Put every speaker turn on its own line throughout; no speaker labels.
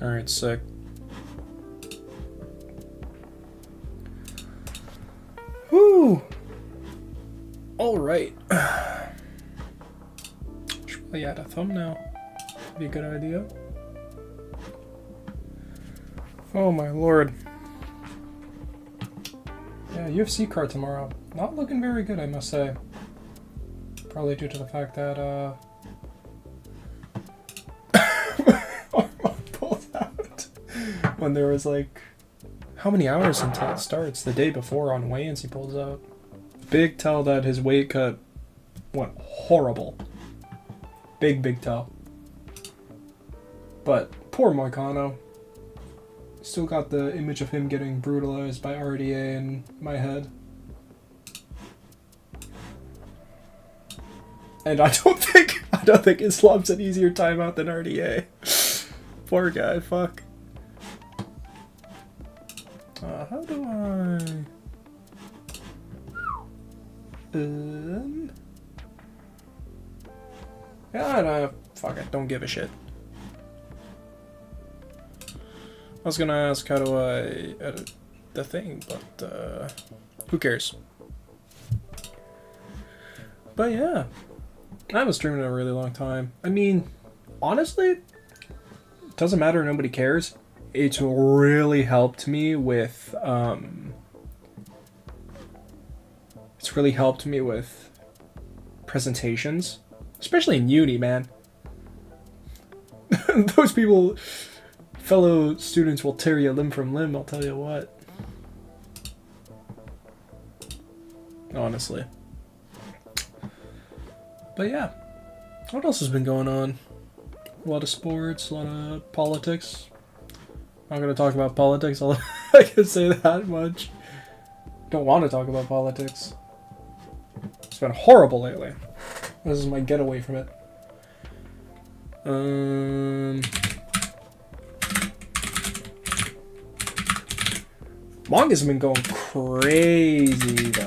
Alright, sick. Whoo! Alright. Should probably add a thumbnail. Be a good idea. Oh my lord. Yeah, UFC card tomorrow. Not looking very good, I must say. Probably due to the fact that, pulled out when there was like, how many hours until it starts? The day before on weigh-ins he pulls out. Big tell that his weight cut went horrible. Big tell. But poor Moicano. Still got the image of him getting brutalized by RDA in my head. And I don't think Islam's an easier timeout than RDA. Poor guy, fuck. How do I... Yeah, fuck it, don't give a shit. I was gonna ask how do I edit the thing, but who cares? But yeah, I haven't streamed in a really long time. I mean, honestly, it doesn't matter, nobody cares. It's really helped me with presentations, especially in uni, man. Those people, fellow students, will tear you limb from limb, I'll tell you what. Honestly. But yeah, what else has been going on? A lot of sports, a lot of politics. I'm not going to talk about politics, I can say that much. Don't want to talk about politics. It's been horrible lately. This is my getaway from it. Manga's been going crazy though.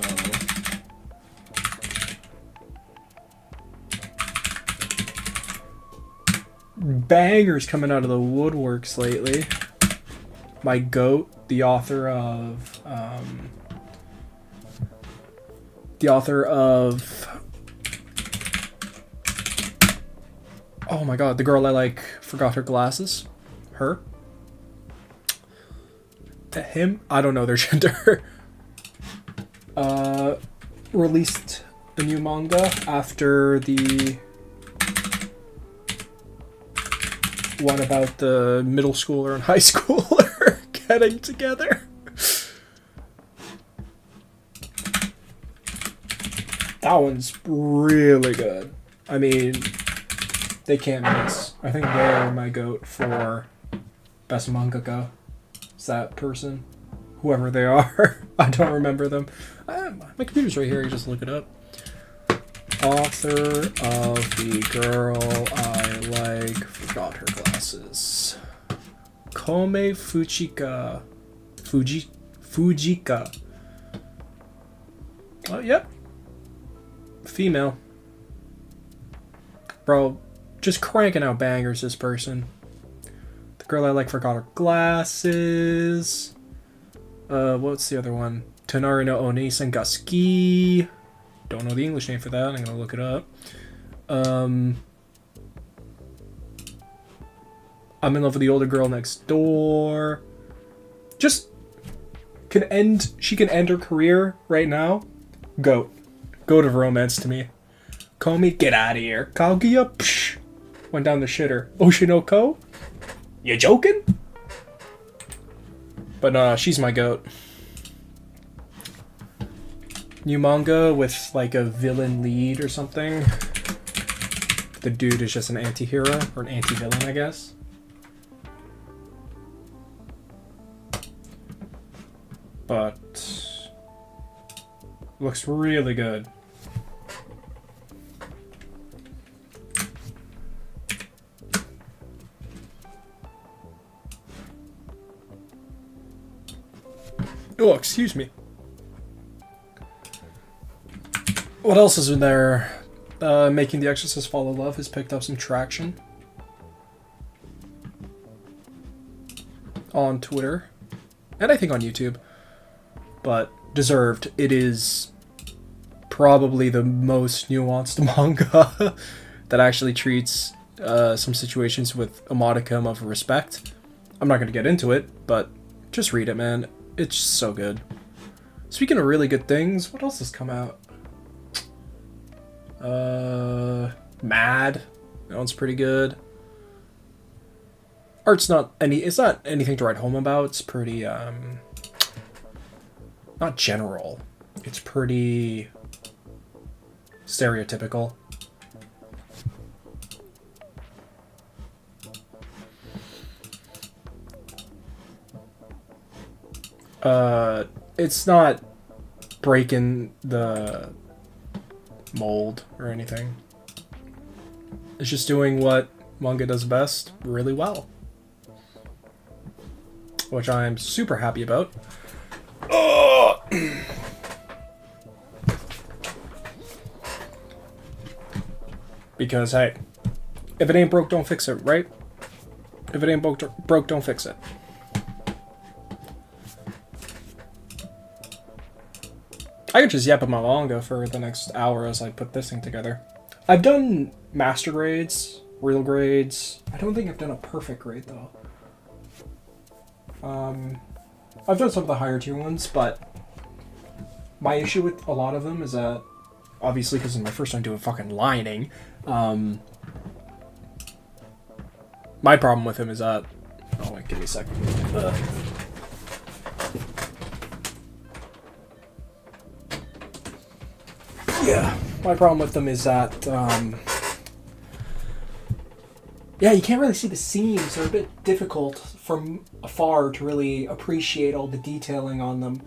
Bangers coming out of the woodworks lately. My goat, the author of oh my god, the girl I like forgot her glasses. Her? Him? I don't know their gender. Released a new manga after the one about the middle schooler and high schooler getting together. That one's really good. I mean, they can't miss. I think they're my goat for best mangaka. It's that person. Whoever they are. I don't remember them. My computer's right here, you just look it up. Author of the girl I like forgot her glasses. Kome Fujika. Fujika. Oh, yep. Female. Bro, just cranking out bangers, this person. The girl I like forgot her glasses. What's the other one? Tonari no Onisen ga Suki. Don't know the English name for that. I'm gonna look it up. I'm in love with the older girl next door. Just she can end her career right now. Goat of romance to me. Komi, get out of here. Kaguya, psh, went down the shitter. Oshinoko, you joking? But she's my goat. New manga with like a villain lead or something. The dude is just an anti-hero or an anti-villain, I guess. But looks really good. Oh, excuse me. What else is in there? Making the Exorcist Fall in Love has picked up some traction. on Twitter, and I think on YouTube, but deserved. It is probably the most nuanced manga that actually treats some situations with a modicum of respect. I'm not going to get into it, but just read it, man. It's so good. Speaking of really good things, what else has come out? Mad. That one's pretty good. Art's it's not anything to write home about. It's pretty, not general. It's pretty stereotypical. It's not breaking the mold or anything. It's just doing what manga does best really well, which I'm super happy about. Because, hey, if it ain't broke, don't fix it, right? If it ain't broke, don't fix it. I could just yap at my manga for the next hour as I put this thing together. I've done master grades, real grades. I don't think I've done a perfect grade, though. I've done some of the higher tier ones, but my issue with a lot of them is that, obviously because it's my first time doing fucking lining, my problem with him is that... Oh, wait, give me a second. Yeah, my problem with them is that, yeah, you can't really see the seams. They're a bit difficult from afar to really appreciate all the detailing on them,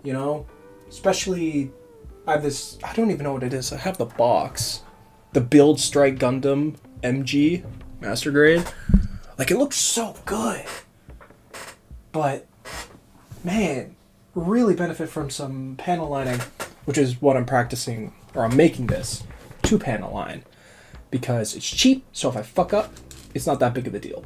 you know? Especially, I have this, I don't even know what it is. I have the box. The Build Strike Gundam MG Master Grade. Like, it looks so good. But, man, really benefit from some panel lining, which is what I'm practicing, or I'm making this, 2-panel line. Because it's cheap, so if I fuck up, it's not that big of a deal.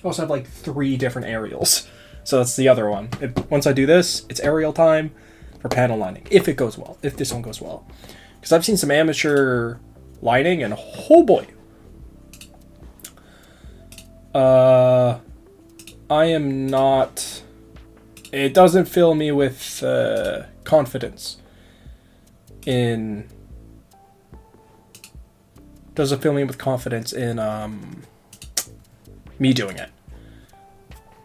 I also have like 3 different aerials. So that's the other one. Once I do this, it's aerial time for panel lining. If it goes well. If this one goes well. Because I've seen some amateur lining, and oh boy. I am not... It doesn't fill me with confidence in... Doesn't fill me with confidence in me doing it.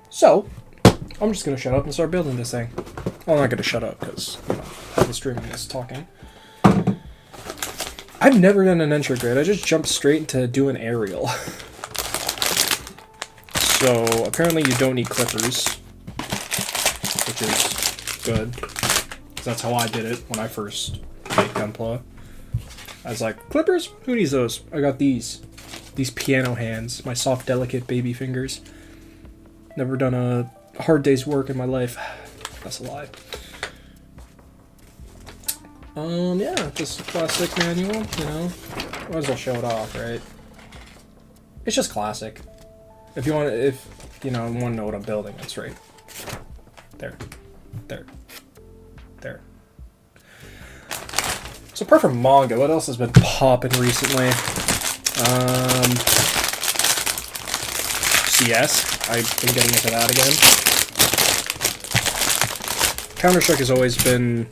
So, I'm just going to shut up and start building this thing. Well, I'm not going to shut up because, you know, I was streaming this talking. I've never done an entry grade. I just jumped straight into doing aerial. So, apparently you don't need clippers, which is good. Because that's how I did it when I first made Gunpla. I was like, clippers? Who needs those? I got these. These piano hands. My soft, delicate baby fingers. Never done a hard day's work in my life. That's a lie. Yeah, just a classic manual, you know. Might as well show it off, right? It's just classic. If you want to know what I'm building, that's right. There. So apart from manga, what else has been popping recently? CS. I've been getting into that again. Counter-Strike has always been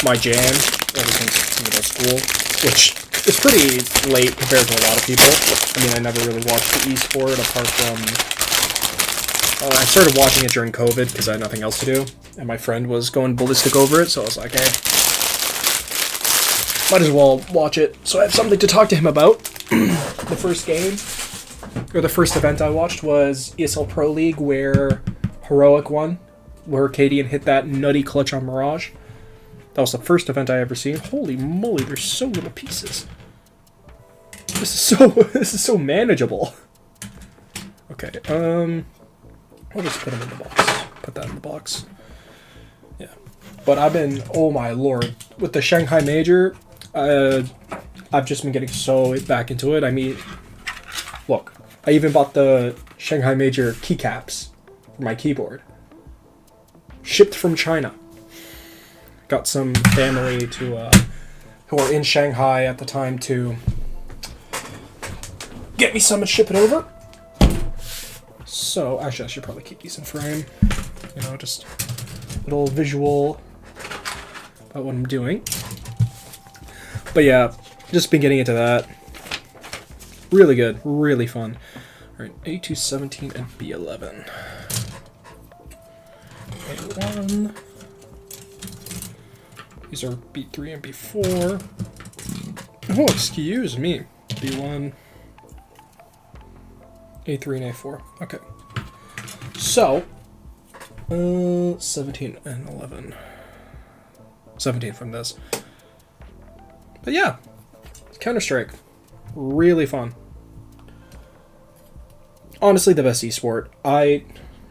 my jam ever since middle school, which is pretty late compared to a lot of people. I mean, I never really watched the esport apart from... I started watching it during COVID because I had nothing else to do, and my friend was going ballistic over it, so I was like, hey, might as well watch it, so I have something to talk to him about. The first game, or the first event I watched was ESL Pro League, where Heroic won, where Cadian hit that nutty clutch on Mirage. That was the first event I ever seen. Holy moly, there's so little pieces. This is so manageable. Okay, I'll just put them in the box. Put that in the box. Yeah. But I've been, oh my lord, with the Shanghai Major, I've just been getting so back into it. I mean, look, I even bought the Shanghai Major keycaps for my keyboard. Shipped from China. Got some family to who are in Shanghai at the time to get me some and ship it over. So, actually, I should probably keep these in frame. You know, just a little visual about what I'm doing. But yeah, just been getting into that. Really good, really fun. Alright, A217 and B11. A1. These are B3 and B4. Oh, excuse me. B1. A3 and A4. Okay. So, 17 and 11. 17 from this. But yeah, Counter-Strike. Really fun. Honestly, the best esport. I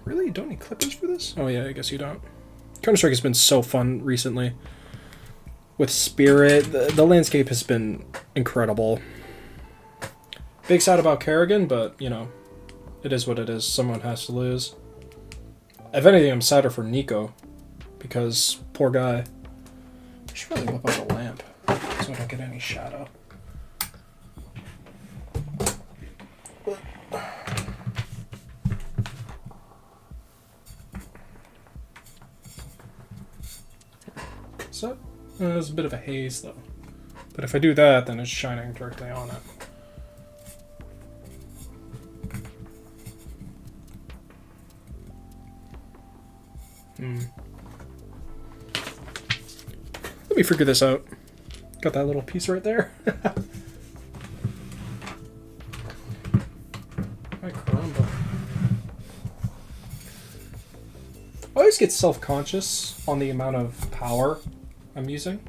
really don't need clippers for this? Oh yeah, I guess you don't. Counter-Strike has been so fun recently. With Spirit, the landscape has been incredible. Big sad about Kerrigan, but, you know, it is what it is. Someone has to lose. If anything, I'm sadder for Nico. Because, poor guy. I should probably whip out a lamp so I don't get any shadow. So, there's a bit of a haze though. But if I do that, then it's shining directly on it. Let me figure this out. Got that little piece right there. Ay, caramba. I always get self-conscious on the amount of power I'm using.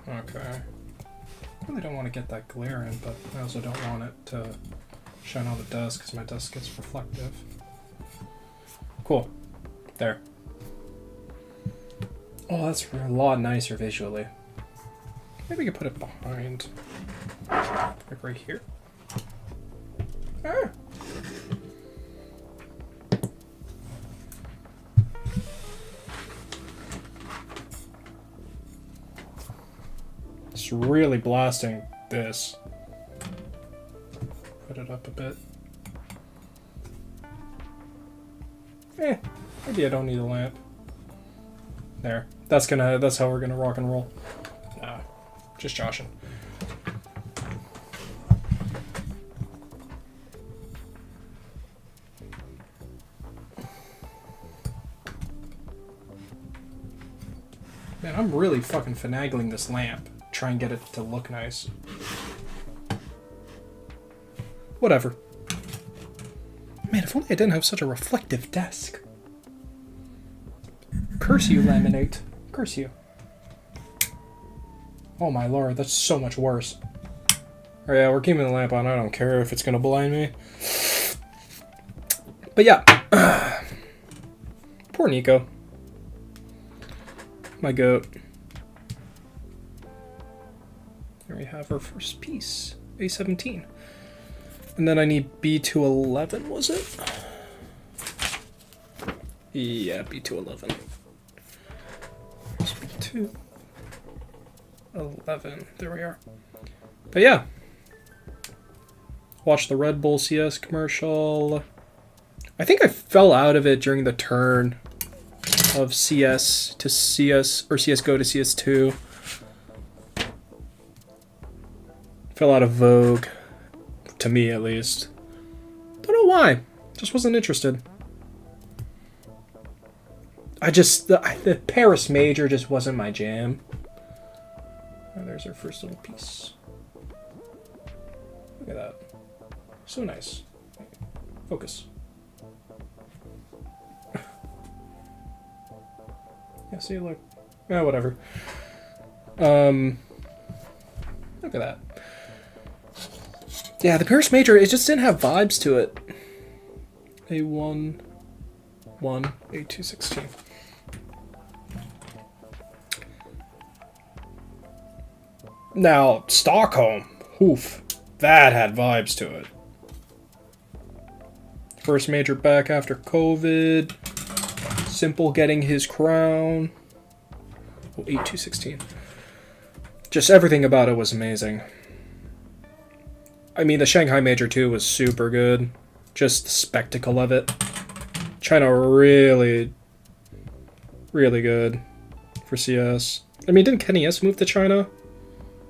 Okay. I really don't want to get that glare in, but I also don't want it to shine on the desk because my desk gets reflective. Cool. There. Oh, that's a lot nicer visually. Maybe we could put it behind. Like right here. Ah. It's really blasting this. Put it up a bit. Maybe I don't need a lamp. There. That's how we're gonna rock and roll. Nah, just joshing. Man, I'm really fucking finagling this lamp. Try and get it to look nice. Whatever. Man, if only I didn't have such a reflective desk. Curse you, laminate. Curse you. Oh my lord, that's so much worse. Oh yeah, we're keeping the lamp on. I don't care if it's gonna blind me. But yeah. Poor Nico. My goat. There we have our first piece. A17. And then I need B211, was it? Yeah, B211. B211. There we are. But yeah. Watch the Red Bull CS commercial. I think I fell out of it during the turn of CS to CS, or CSGO to CS2. Fell out of vogue. To me, at least. Don't know why. Just wasn't interested. The Paris Major just wasn't my jam. Oh, there's our first little piece. Look at that. So nice. Focus. Yeah, see, look. Whatever. Look at that. Yeah, the Paris Major, it just didn't have vibes to it. A1, A216. Now, Stockholm. Oof. That had vibes to it. First major back after COVID. Simple getting his crown. Oh, 8-2-16. Just everything about it was amazing. I mean, the Shanghai Major too was super good. Just the spectacle of it. China really, really good for CS. I mean, didn't Kenny S move to China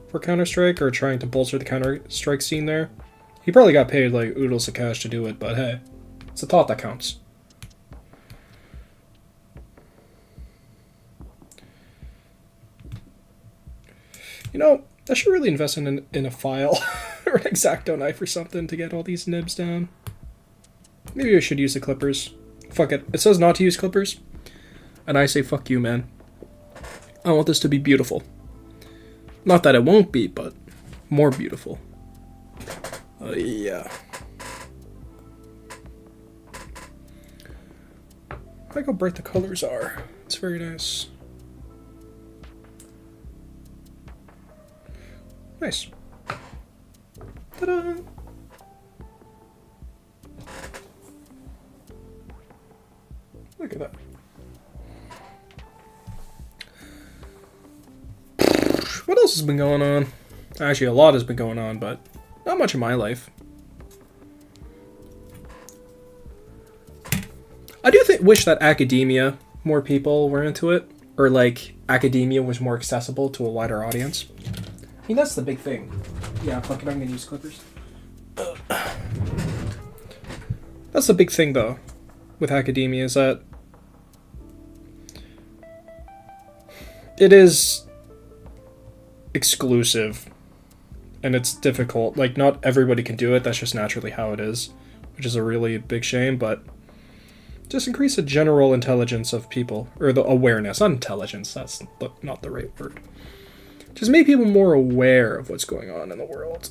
for Counter-Strike, or trying to bolster the Counter-Strike scene there? He probably got paid like oodles of cash to do it, but hey, it's a thought that counts. You know, I should really invest in a file or an X-Acto knife or something to get all these nibs down. Maybe I should use the clippers. Fuck it. It says not to use clippers, and I say fuck you, man. I want this to be beautiful. Not that it won't be, but more beautiful. Yeah. I like how bright the colors are. It's very nice. Nice. Ta-da! Look at that. What else has been going on? Actually, a lot has been going on, but not much in my life. I do wish that academia, more people were into it, or like academia was more accessible to a wider audience. I mean, that's the big thing. Yeah, fuck it, I'm gonna use clippers. That's the big thing, though, with academia, is that it is exclusive, and it's difficult. Like, not everybody can do it, that's just naturally how it is, which is a really big shame, but just increase the general intelligence of people, or the awareness, not intelligence, that's not the right word. Just make people more aware of what's going on in the world.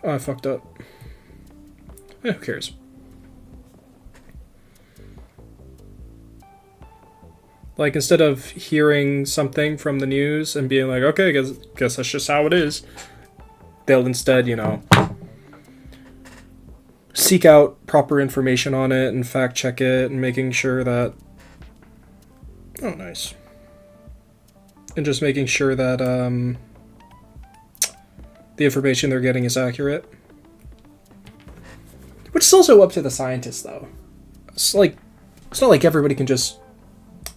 Oh, I fucked up. Who cares? Like, instead of hearing something from the news and being like, okay, guess that's just how it is, they'll instead, you know, seek out proper information on it and fact check it and making sure that... Oh, nice. And just making sure that the information they're getting is accurate. Which is also up to the scientists, though. It's not like everybody can just...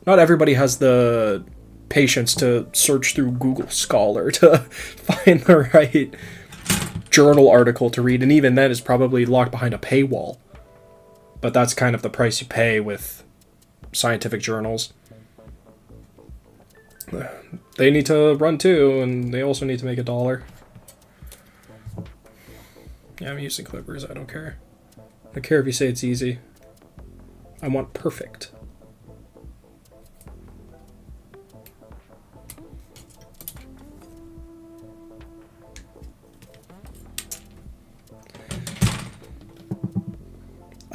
Not everybody has the patience to search through Google Scholar to find the right journal article to read, and even then it's probably locked behind a paywall. But that's kind of the price you pay with scientific journals. They need to run too, and they also need to make $1. Yeah, I'm using clippers, I don't care. I don't care if you say it's easy. I want perfect.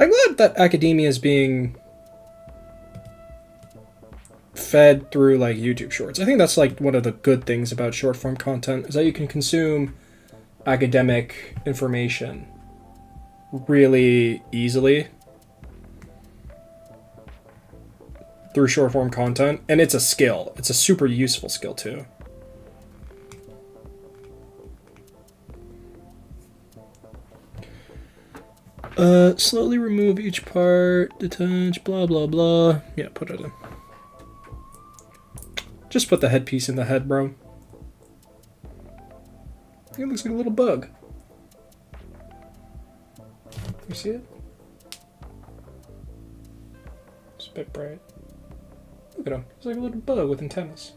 I'm glad that academia is being fed through like YouTube Shorts. I think that's like one of the good things about short form content, is that you can consume academic information really easily through short form content, and it's a skill. It's a super useful skill too. Slowly remove each part, detach, blah, blah, blah. Yeah, put it in. Just put the headpiece in the head, bro. It looks like a little bug. You see it? It's a bit bright. Look at him. It's like a little bug with antennas.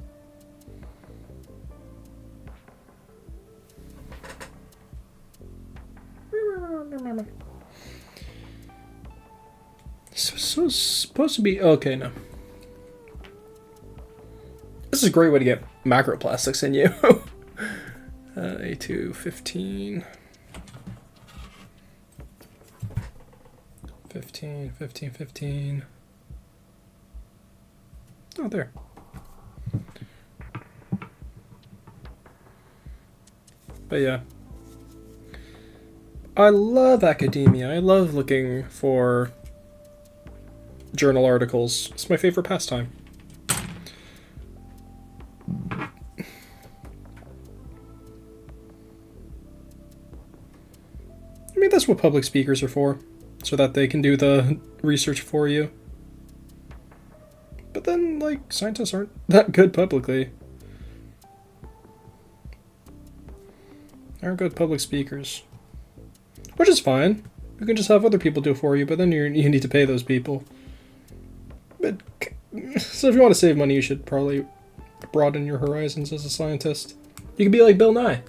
So supposed to be... Okay, no. This is a great way to get macroplastics in you. A2, 15. 15, 15, 15. Oh, there. But yeah. I love academia. I love looking for journal articles. It's my favorite pastime. I mean, that's what public speakers are for, so that they can do the research for you. But then, like, scientists aren't that good publicly. Aren't good public speakers. Which is fine. You can just have other people do it for you, but then you need to pay those people. But, so if you want to save money, you should probably broaden your horizons as a scientist. You can be like Bill Nye.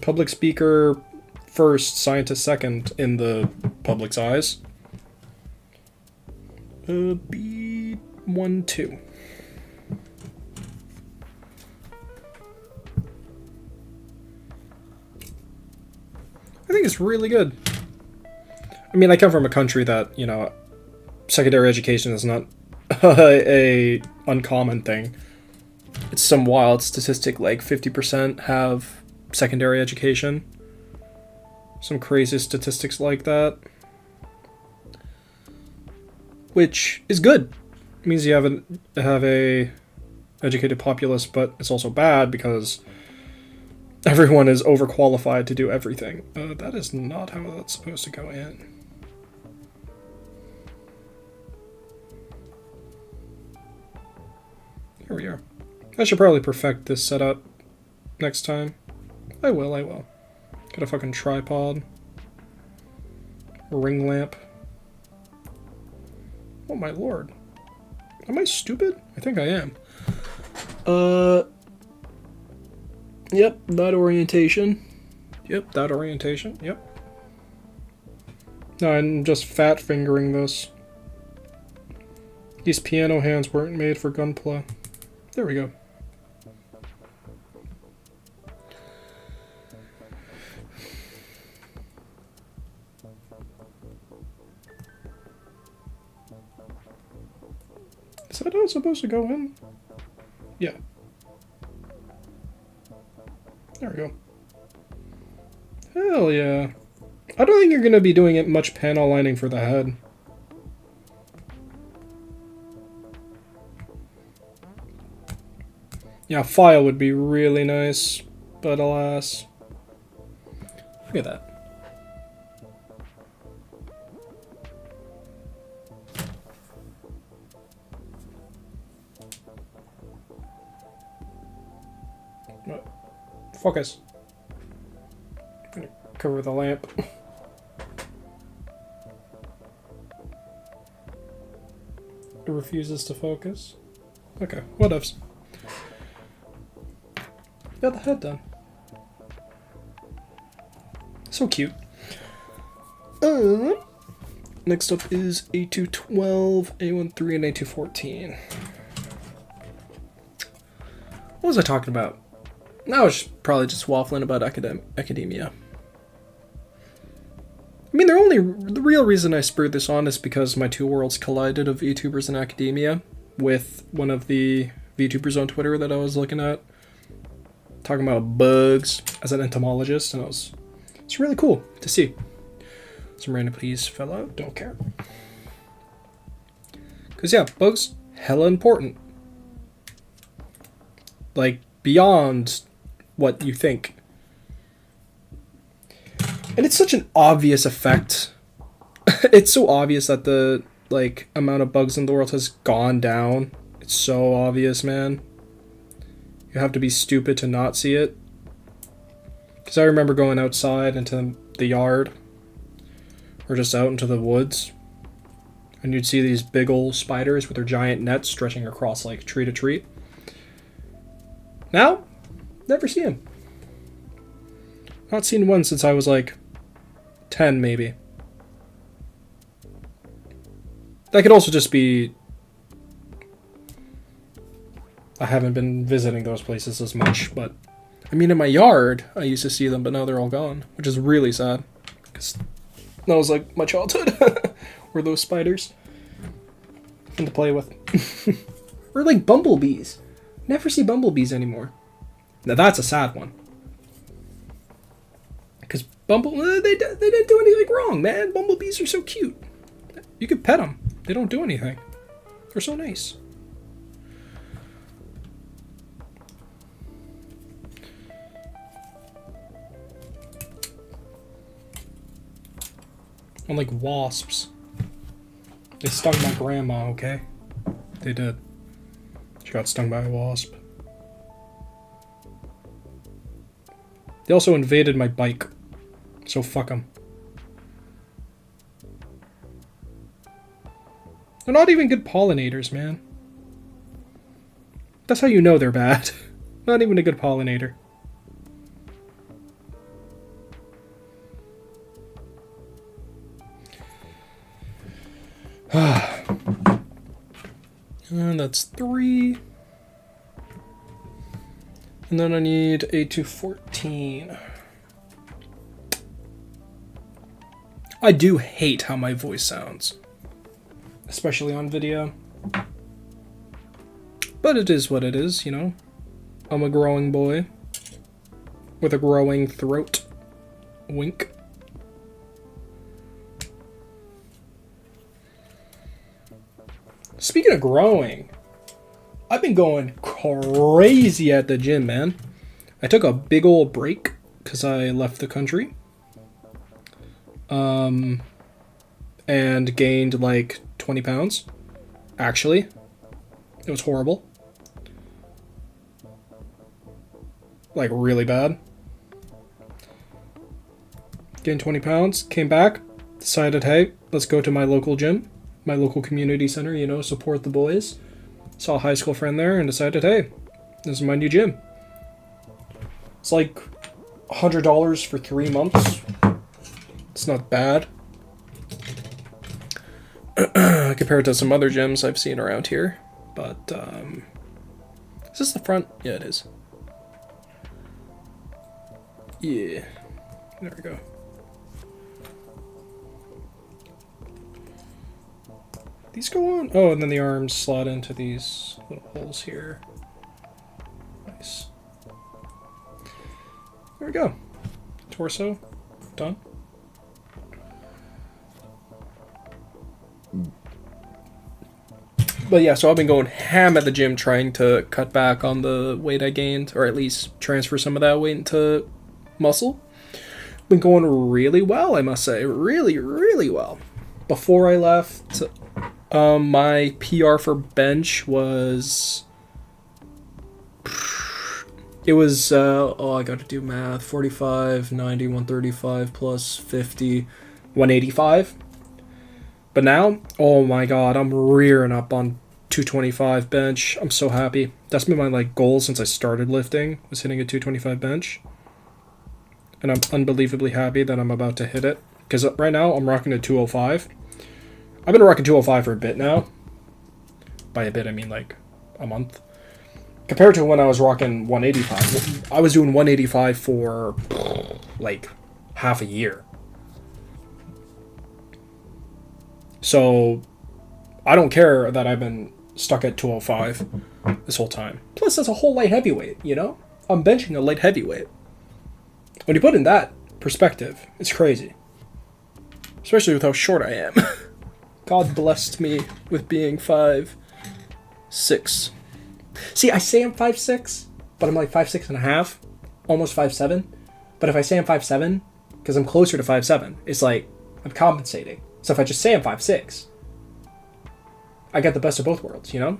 Public speaker first, scientist second in the public's eyes. B12. I think it's really good. I mean, I come from a country that, you know, secondary education is not a uncommon thing. It's some wild statistic, like 50% have secondary education. Some crazy statistics like that. Which is good. It means you have a educated populace, but it's also bad because everyone is overqualified to do everything. That is not how that's supposed to go in. Here we are. I should probably perfect this setup next time. I will. Got a fucking tripod. A ring lamp. Oh my lord. Am I stupid? I think I am. Yep, that orientation. Yep. No, I'm just fat fingering this. These piano hands weren't made for gunpla. There we go. Is that how it's supposed to go in? Yeah. There we go. Hell yeah. I don't think you're going to be doing it much panel lining for the head. Yeah, file would be really nice, but alas. Look at that. Focus. I'm gonna cover the lamp. It refuses to focus. Okay, whatevs. Got the head done. So cute. Next up is A212, A13, and A214. What was I talking about? I was probably just waffling about academia. I mean, the real reason I spurred this on is because my two worlds collided of VTubers and academia with one of the VTubers on Twitter that I was looking at, talking about bugs as an entomologist, and it's really cool to see. Some random please fell out, don't care. Because yeah, bugs, hella important. Like, beyond what you think. And it's such an obvious effect. It's so obvious that the, like, amount of bugs in the world has gone down. It's so obvious, man. You have to be stupid to not see it. Because I remember going outside into the yard, or just out into the woods, and you'd see these big old spiders with their giant nets stretching across, like, tree to tree. Now, never see them. Not seen one since I was like 10, maybe. That could also just be I haven't been visiting those places as much, but I mean, in my yard, I used to see them, but now they're all gone, which is really sad, because that was like my childhood, were those spiders. Fun to play with. Or like bumblebees. Never see bumblebees anymore. Now that's a sad one. Because they didn't do anything wrong, man. Bumblebees are so cute. You can pet them. They don't do anything. They're so nice. Unlike wasps. They stung my grandma, okay? They did. She got stung by a wasp. They also invaded my bike. So fuck them. They're not even good pollinators, man. That's how you know they're bad. Not even a good pollinator. And that's 3. And then I need a 214. I do hate how my voice sounds. Especially on video. But it is what it is, you know. I'm a growing boy. With a growing throat. Wink. Speaking of growing, I've been going crazy at the gym, man. I took a big old break because I left the country. And gained like 20 pounds. Actually, it was horrible. Like really bad. Gained 20 pounds, came back, decided, hey, let's go to my local gym. My local community center, you know, support the boys. Saw a high school friend there and decided, hey, this is my new gym. It's like $100 for 3 months. It's not bad. Compared to some other gyms I've seen around here. But, is this the front? Yeah, it is. Yeah. There we go. These go on? Oh, and then the arms slot into these little holes here. Nice. There we go. Torso. Done. But yeah, so I've been going ham at the gym trying to cut back on the weight I gained, or at least transfer some of that weight into muscle. Been going really well, I must say. Really, really well. Before I left... my PR for bench was, it was, I gotta do math, 45, 90, 135 plus 50, 185. But now, oh my god, I'm rearing up on 225 bench. I'm so happy. That's been my like goal since I started lifting, was hitting a 225 bench. And I'm unbelievably happy that I'm about to hit it. Because right now, I'm rocking a 205. I've been rocking 205 for a bit now. By a bit, I mean like a month. Compared to when I was rocking 185. I was doing 185 for like half a year. So I don't care that I've been stuck at 205 this whole time. Plus, that's a whole light heavyweight, you know? I'm benching a light heavyweight. When you put in that perspective, it's crazy. Especially with how short I am. God blessed me with being 5'6". See, I say I'm 5'6", but I'm like 5'6.5", almost 5'7". But if I say I'm 5'7", because I'm closer to 5'7", it's like I'm compensating. So if I just say I'm 5'6", I get the best of both worlds, you know?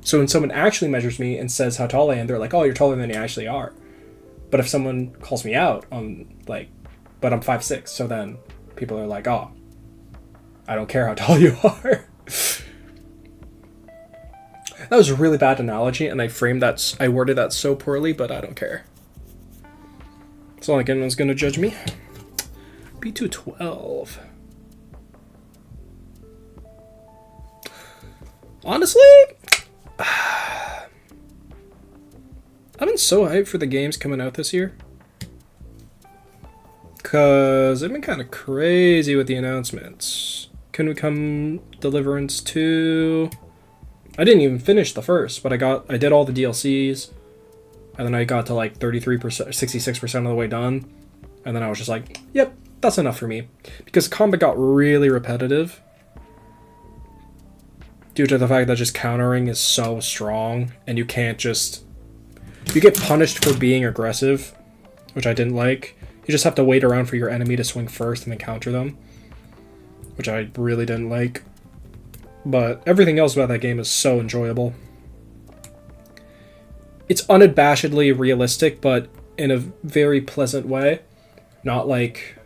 So when someone actually measures me and says how tall I am, they're like, oh, you're taller than you actually are. But if someone calls me out on, like, but I'm 5'6", so then people are like, oh, I don't care how tall you are. That was a really bad analogy, and I worded that so poorly, but I don't care. It's not like anyone's gonna judge me. B212. Honestly, I've been so hyped for the games coming out this year. Because I've been kind of crazy with the announcements. Can We Come Deliverance 2? I didn't even finish the first, but I did all the DLCs. And then I got to like 33%, 66% of the way done. And then I was just like, yep, that's enough for me. Because combat got really repetitive. Due to the fact that just countering is so strong. And you can't just... You get punished for being aggressive, which I didn't like. You just have to wait around for your enemy to swing first and then counter them, which I really didn't like. But everything else about that game is so enjoyable. It's unabashedly realistic, but in a very pleasant way. Not like...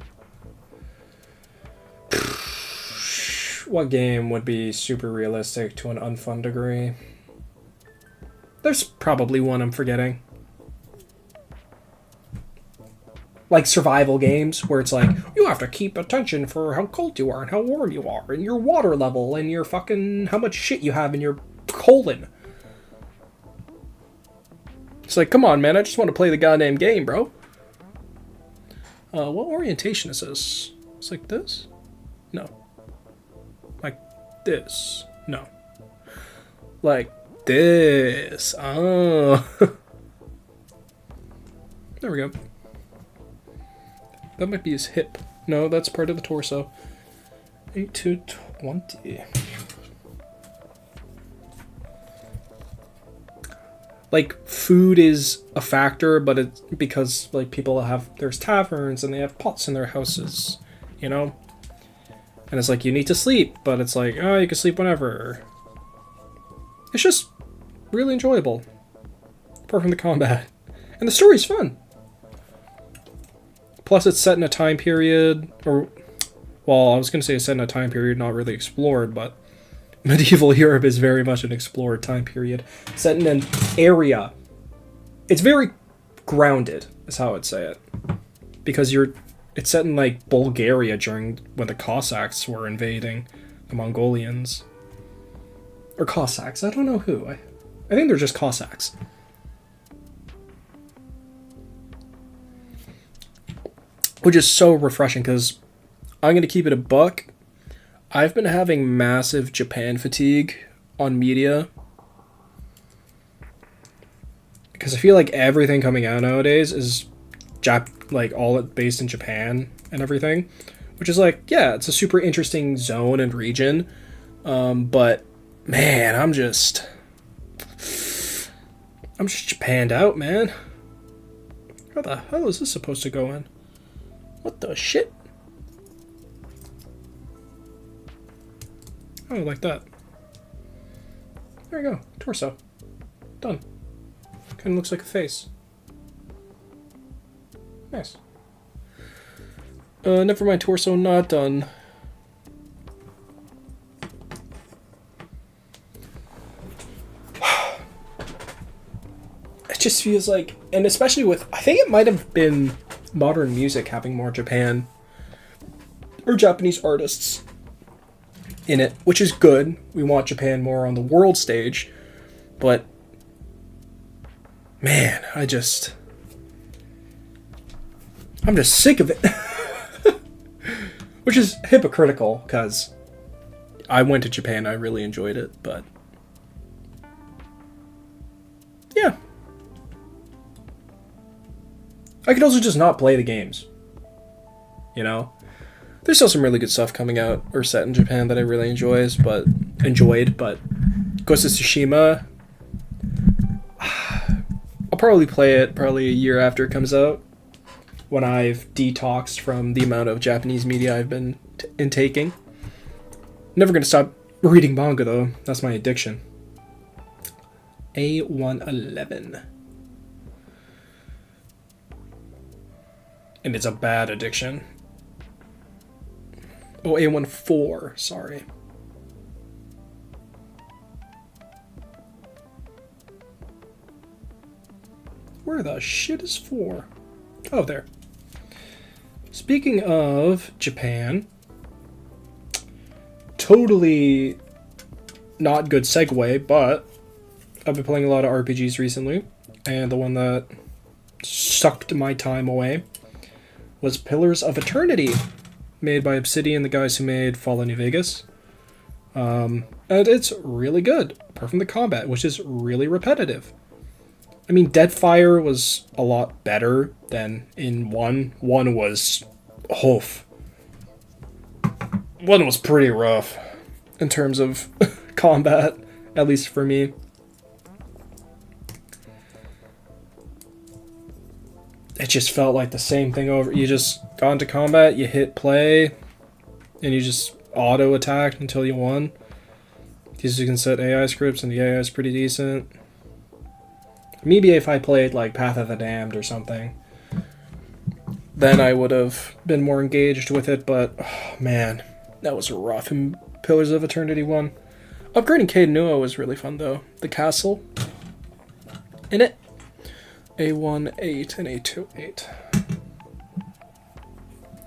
What game would be super realistic to an unfun degree? There's probably one I'm forgetting. Like survival games, where it's like, you have to keep attention for how cold you are, and how warm you are, and your water level, and your fucking... how much shit you have in your colon. It's like, come on, man, I just want to play the goddamn game, bro. What orientation is this? It's like this? No. Like this? No. Like this. Oh. There we go. That might be his hip. No, that's part of the torso. 8 to 20. Like, food is a factor, but it's because, like, people have... There's taverns, and they have pots in their houses, you know? And it's like, you need to sleep, but it's like, oh, you can sleep whenever. It's just really enjoyable. Apart from the combat. And the story's fun. Plus, it's set in a time period, or... Well, I was going to say it's set in a time period not really explored, but... Medieval Europe is very much an explored time period. Set in an area. It's very grounded, is how I'd say it. Because it's set in, like, Bulgaria during when the Cossacks were invading the Mongolians. Or Cossacks, I don't know who. I think they're just Cossacks. Which is so refreshing, because I'm going to keep it a buck. I've been having massive Japan fatigue on media. Because I feel like everything coming out nowadays is like all based in Japan and everything. Which is like, yeah, it's a super interesting zone and region. But, man, I'm just Japanned out, man. How the hell is this supposed to go in? What the shit? Oh, like that. There we go. Torso. Done. Kind of looks like a face. Nice. Never mind, torso not done. It just feels like, and especially with, I think it might have been modern music having more Japan or Japanese artists in it, which is good. We want Japan more on the world stage, but man, I'm just sick of it. Which is hypocritical, because I went to Japan, I really enjoyed it, but yeah. I could also just not play the games, you know? There's still some really good stuff coming out or set in Japan that I really enjoyed, but Ghost of Tsushima, I'll probably play it probably a year after it comes out, when I've detoxed from the amount of Japanese media I've been intaking. Never gonna stop reading manga though, that's my addiction. A111. And it's a bad addiction. Oh, A14, sorry. Where the shit is 4? Oh, there. Speaking of Japan, totally not good segue, but I've been playing a lot of RPGs recently, and the one that sucked my time away was Pillars of Eternity, made by Obsidian, the guys who made Fallout New Vegas. And it's really good, apart from the combat, which is really repetitive. I mean, Deadfire was a lot better than in 1. 1 was... oof. 1 was pretty rough in terms of combat, at least for me. It just felt like the same thing over. You just got into combat, you hit play, and you just auto-attacked until you won. Because you can set AI scripts, and the AI is pretty decent. Maybe if I played like Path of the Damned or something, then I would have been more engaged with it, but oh, man, that was rough in Pillars of Eternity 1. Upgrading Cade Nua was really fun though. The castle in it. A1-8 and A2-8.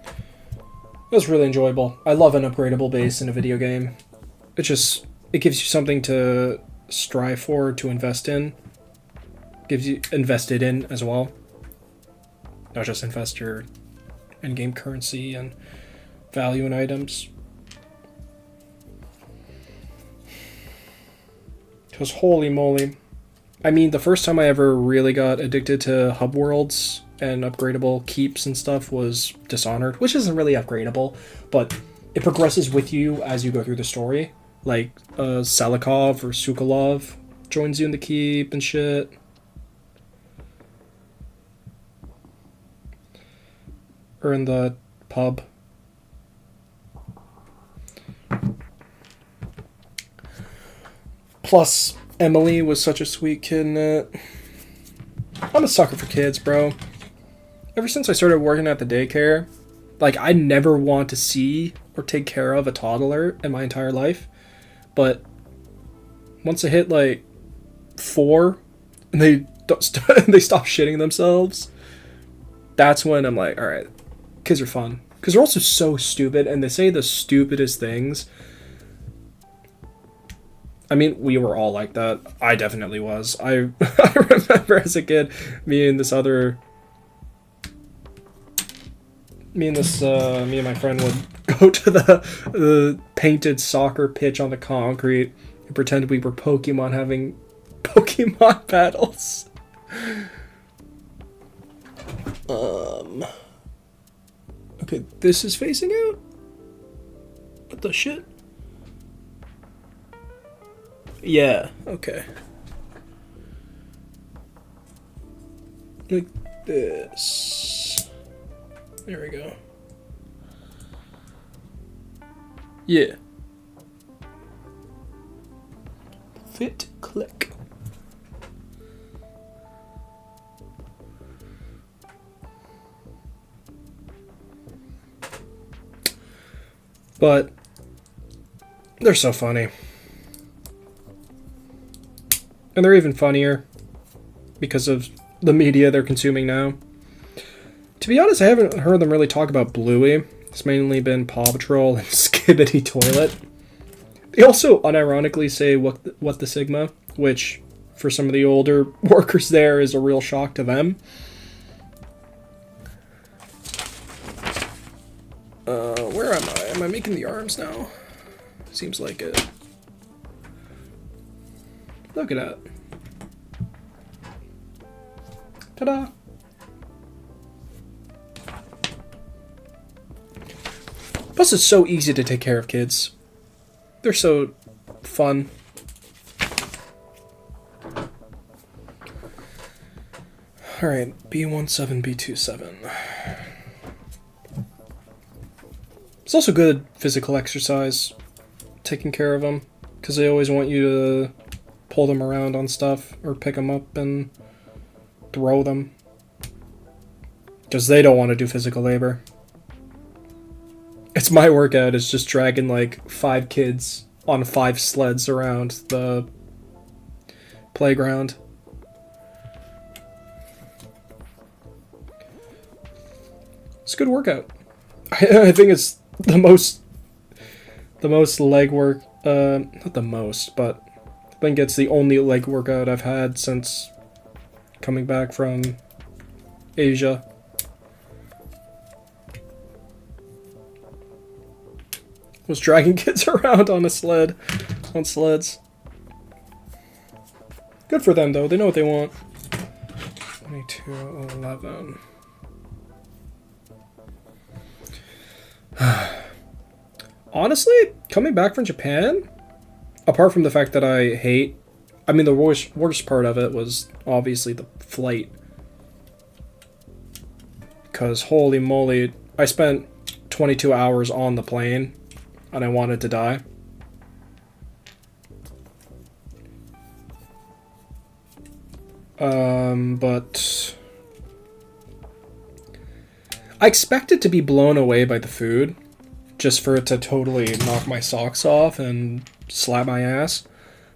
It was really enjoyable. I love an upgradable base in a video game. It gives you something to strive for, to invest in. Gives you invested in as well. Not just invest your in-game currency and value in items. Because holy moly. I mean, the first time I ever really got addicted to hub worlds and upgradable keeps and stuff was Dishonored, which isn't really upgradable, but it progresses with you as you go through the story. Like, Salikov or Sukalov joins you in the keep and shit. Or in the pub. Plus, Emily was such a sweet kid in it. I'm a sucker for kids, bro. Ever since I started working at the daycare, like, I never want to see or take care of a toddler in my entire life. But once I hit, like, 4, and they stop shitting themselves, that's when I'm like, alright, kids are fun. Because they're also so stupid, and they say the stupidest things. I mean, we were all like that. I definitely was. I remember as a kid, me and my friend would go to the painted soccer pitch on the concrete and pretend we were Pokemon having Pokemon battles. Okay, this is facing out? What the shit? Yeah, okay. Like this. There we go. Yeah. Fit, click. But they're so funny. And they're even funnier because of the media they're consuming now. To be honest, I haven't heard them really talk about Bluey. It's mainly been Paw Patrol and Skibbity Toilet. They also unironically say what the Sigma, which for some of the older workers there is a real shock to them. Where am I? Am I making the arms now? Seems like it. Look at that. Ta-da! Plus, it's so easy to take care of kids. They're so fun. Alright, B17, B27. It's also good physical exercise, taking care of them, because they always want you to pull them around on stuff, or pick them up and throw them. Because they don't want to do physical labor. It's my workout, is just dragging like 5 kids on 5 sleds around the playground. It's a good workout. I think it's the most leg work, not the most, but I think it's the only leg workout I've had since coming back from Asia. Was dragging kids around on sleds. Good for them though, they know what they want. 2211. Honestly, coming back from Japan, apart from the fact that the worst part of it was obviously the flight. Because holy moly, I spent 22 hours on the plane and I wanted to die. But I expected to be blown away by the food, just for it to totally knock my socks off and slap my ass.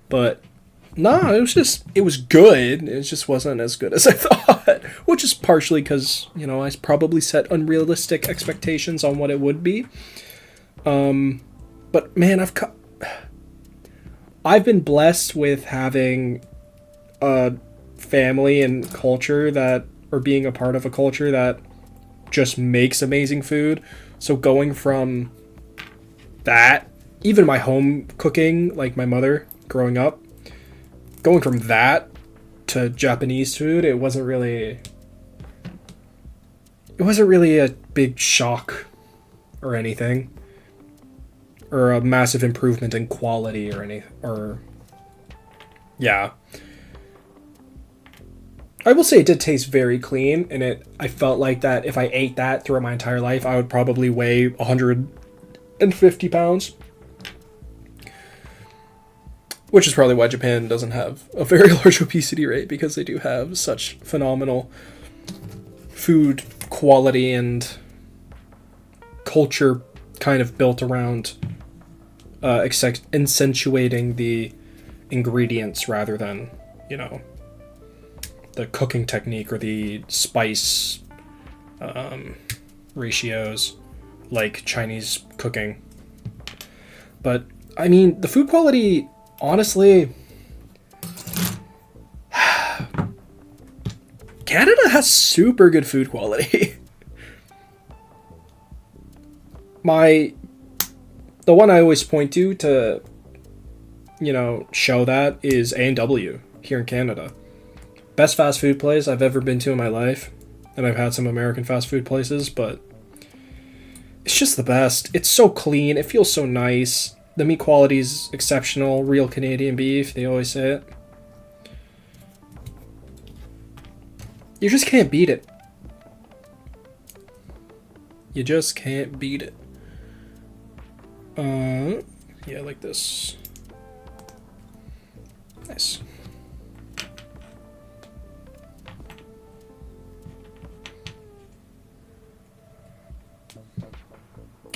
But nah, it was good. It just wasn't as good as I thought, which is partially because, I probably set unrealistic expectations on what it would be. But man, I've been blessed with having a family and culture or being a part of a culture that just makes amazing food. So going from that, even my home cooking, like my mother growing up, going from that to Japanese food, it wasn't really a big shock or anything, or a massive improvement in quality or anything. Yeah. I will say it did taste very clean, and I felt like that if I ate that throughout my entire life, I would probably weigh 150 pounds. Which is probably why Japan doesn't have a very large obesity rate, because they do have such phenomenal food quality and culture kind of built around accentuating the ingredients rather than, the cooking technique or the spice ratios like Chinese cooking. But, I mean, the food quality, honestly, Canada has super good food quality. The one I always point to, show that is A&W here in Canada. Best fast food place I've ever been to in my life. And I've had some American fast food places, but it's just the best. It's so clean. It feels so nice. The meat quality is exceptional. Real Canadian beef, they always say it. You just can't beat it. You just can't beat it. Yeah, like this. Nice.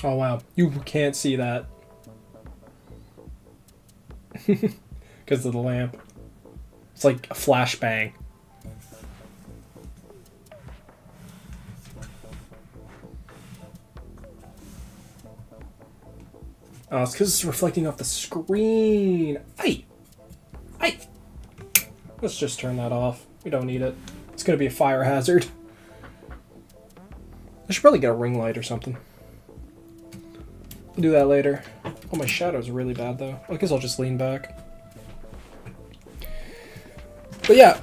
Oh wow, you can't see that. Because of the lamp. It's like a flashbang. Oh, it's because it's reflecting off the screen. Aye! Aye! Let's just turn that off. We don't need it. It's going to be a fire hazard. I should probably get a ring light or something. I'll do that later. Oh, my shadows are really bad, though. I guess I'll just lean back. But yeah,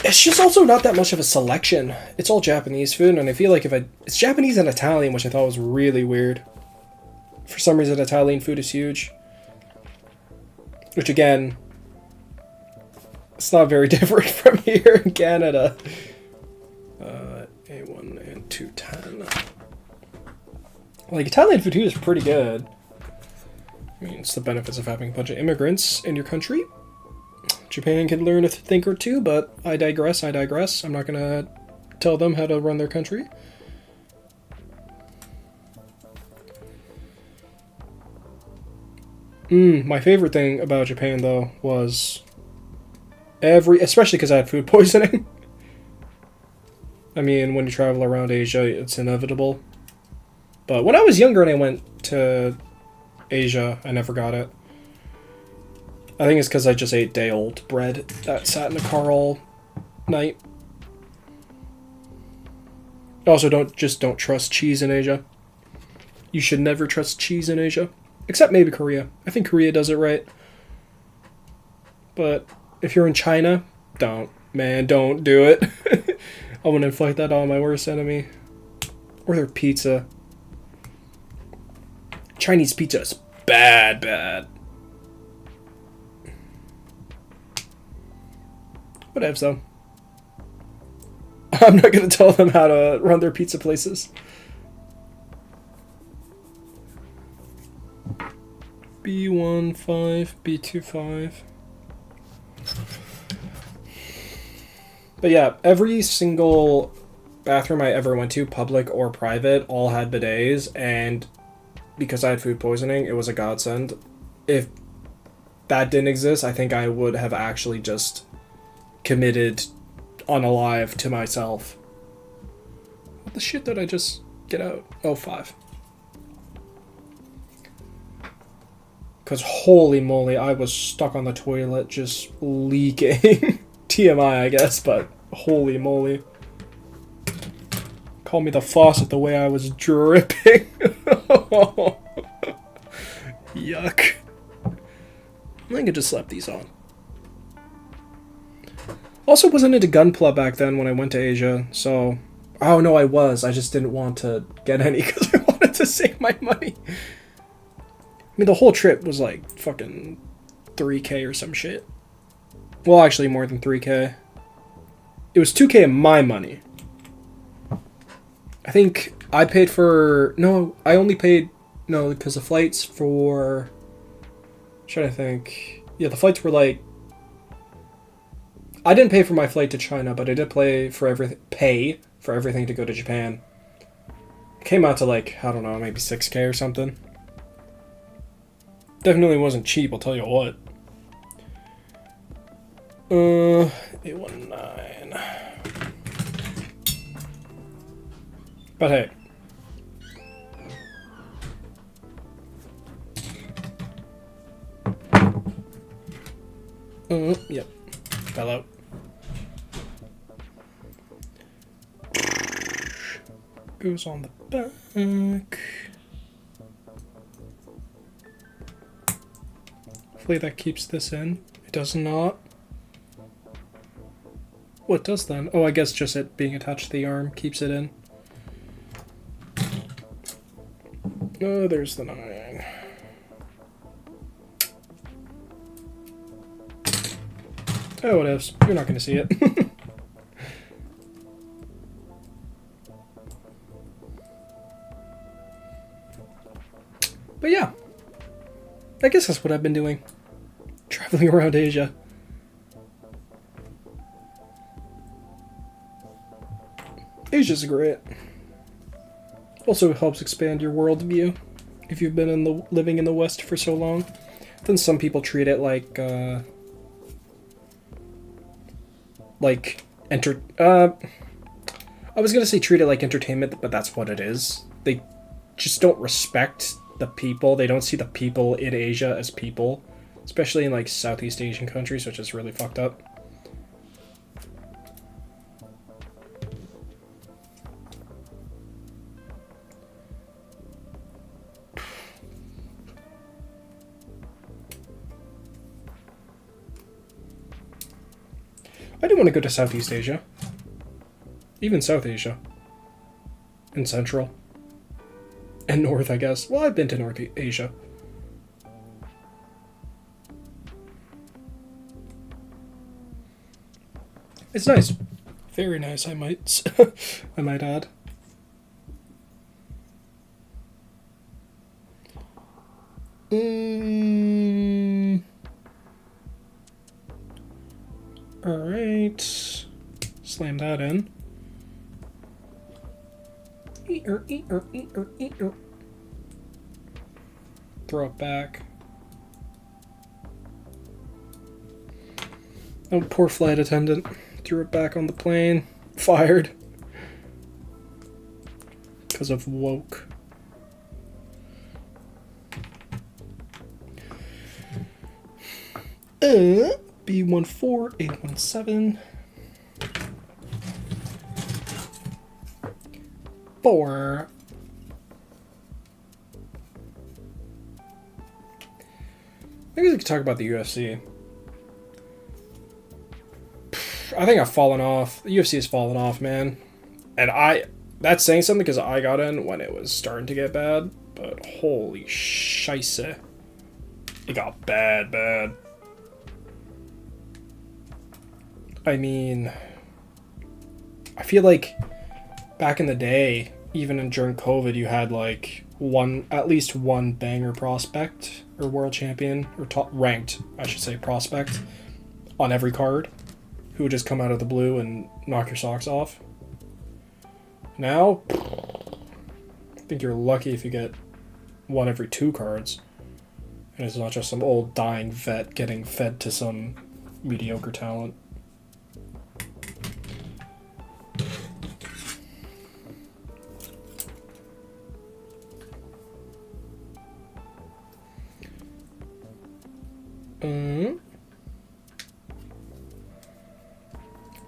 it's just also not that much of a selection. It's all Japanese food, and I feel like it's Japanese and Italian, which I thought was really weird. For some reason, Italian food is huge. Which, again, it's not very different from here in Canada. A1 and 210. Like, Italian food here is pretty good. I mean, it's the benefits of having a bunch of immigrants in your country. Japan can learn a thing or two, but I digress. I'm not going to tell them how to run their country. My favorite thing about Japan, though, was especially because I had food poisoning. I mean, when you travel around Asia, it's inevitable. But when I was younger and I went to Asia, I never got it. I think it's because I just ate day-old bread that sat in the car all night. Also, don't trust cheese in Asia. You should never trust cheese in Asia. Except maybe Korea. I think Korea does it right. But if you're in China, don't do it. I wouldn't inflict that on my worst enemy. Or their pizza. Chinese pizza is bad, bad. Whatevs, though. I'm not gonna tell them how to run their pizza places. B15, B25. But yeah, every single bathroom I ever went to, public or private, all had bidets, and because I had food poisoning, it was a godsend. If that didn't exist, I think I would have actually just committed unalive to myself. What the shit did I just get out? Oh, 5. Because holy moly, I was stuck on the toilet just leaking. TMI, I guess, but holy moly. Call me the faucet the way I was dripping. Yuck. I think I just slapped these on. Also wasn't into Gunpla back then when I went to Asia, so... Oh no, I was. I just didn't want to get any because I wanted to save my money. I mean, the whole trip was like fucking 3K or some shit. Well, actually more than 3K. It was 2K of my money. I think I paid for... No, I only paid... No, because the flights for... I'm trying to think... Yeah, the flights were like... I didn't pay for my flight to China, but I did pay for everything to go to Japan. It came out to like, I don't know, maybe 6K or something. Definitely wasn't cheap, I'll tell you what. 819. But hey. Yep. Fell out. Goes on the back. Hopefully that keeps this in. It does not. What does then? Oh, I guess just it being attached to the arm keeps it in. Oh, there's the 9. Oh, what ifs? You're not going to see it. But yeah. I guess that's what I've been doing. Traveling around Asia. Asia's great. Also helps expand your worldview if you've been living in the West for so long. Then some people treat it like I was gonna say treat it like entertainment, but that's what it is. They just don't respect the people. They don't see the people in Asia as people, especially in like Southeast Asian countries, which is really fucked up. I do want to go to Southeast Asia. Even South Asia. And Central. And North, I guess. Well, I've been to North Asia. It's nice. Very nice, I might add. Alright. Slam that in. Throw it back. Oh, poor flight attendant. Threw it back on the plane. Fired. Because of woke. B14817. 4. I guess we could talk about the UFC. I think I've fallen off. The UFC has fallen off, man. And that's saying something because I got in when it was starting to get bad. But holy scheisse. It got bad. I mean, I feel like back in the day, even during COVID, you had like at least one banger prospect or world champion or top ranked, I should say, prospect on every card who would just come out of the blue and knock your socks off. Now, I think you're lucky if you get one every 2 cards. And it's not just some old dying vet getting fed to some mediocre talent.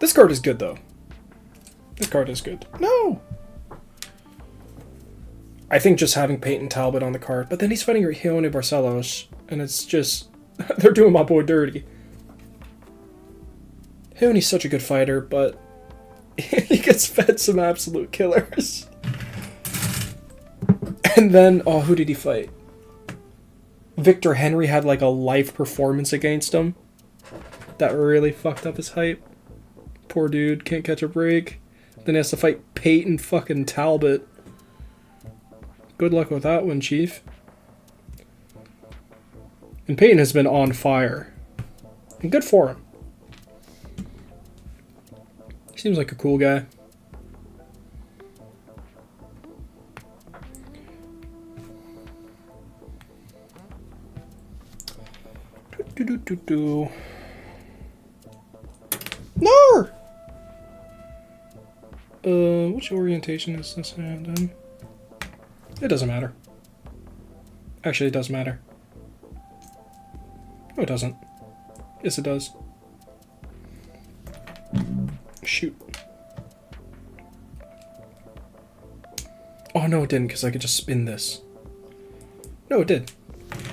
This card is good, though. This card is good. No! I think just having Peyton Talbot on the card, but then he's fighting Leone Barcelos, and it's just... they're doing my boy dirty. Leone's such a good fighter, but he gets fed some absolute killers. And then, oh, who did he fight? Victor Henry had like a life performance against him. That really fucked up his hype. Poor dude, can't catch a break. Then he has to fight Peyton fucking Talbot. Good luck with that one, Chief. And Peyton has been on fire. And good for him. He seems like a cool guy. No! Which orientation is this hand in? It doesn't matter. Actually, it does matter. No, it doesn't. Yes, it does. Shoot. Oh, no, it didn't, because I could just spin this. No, it did.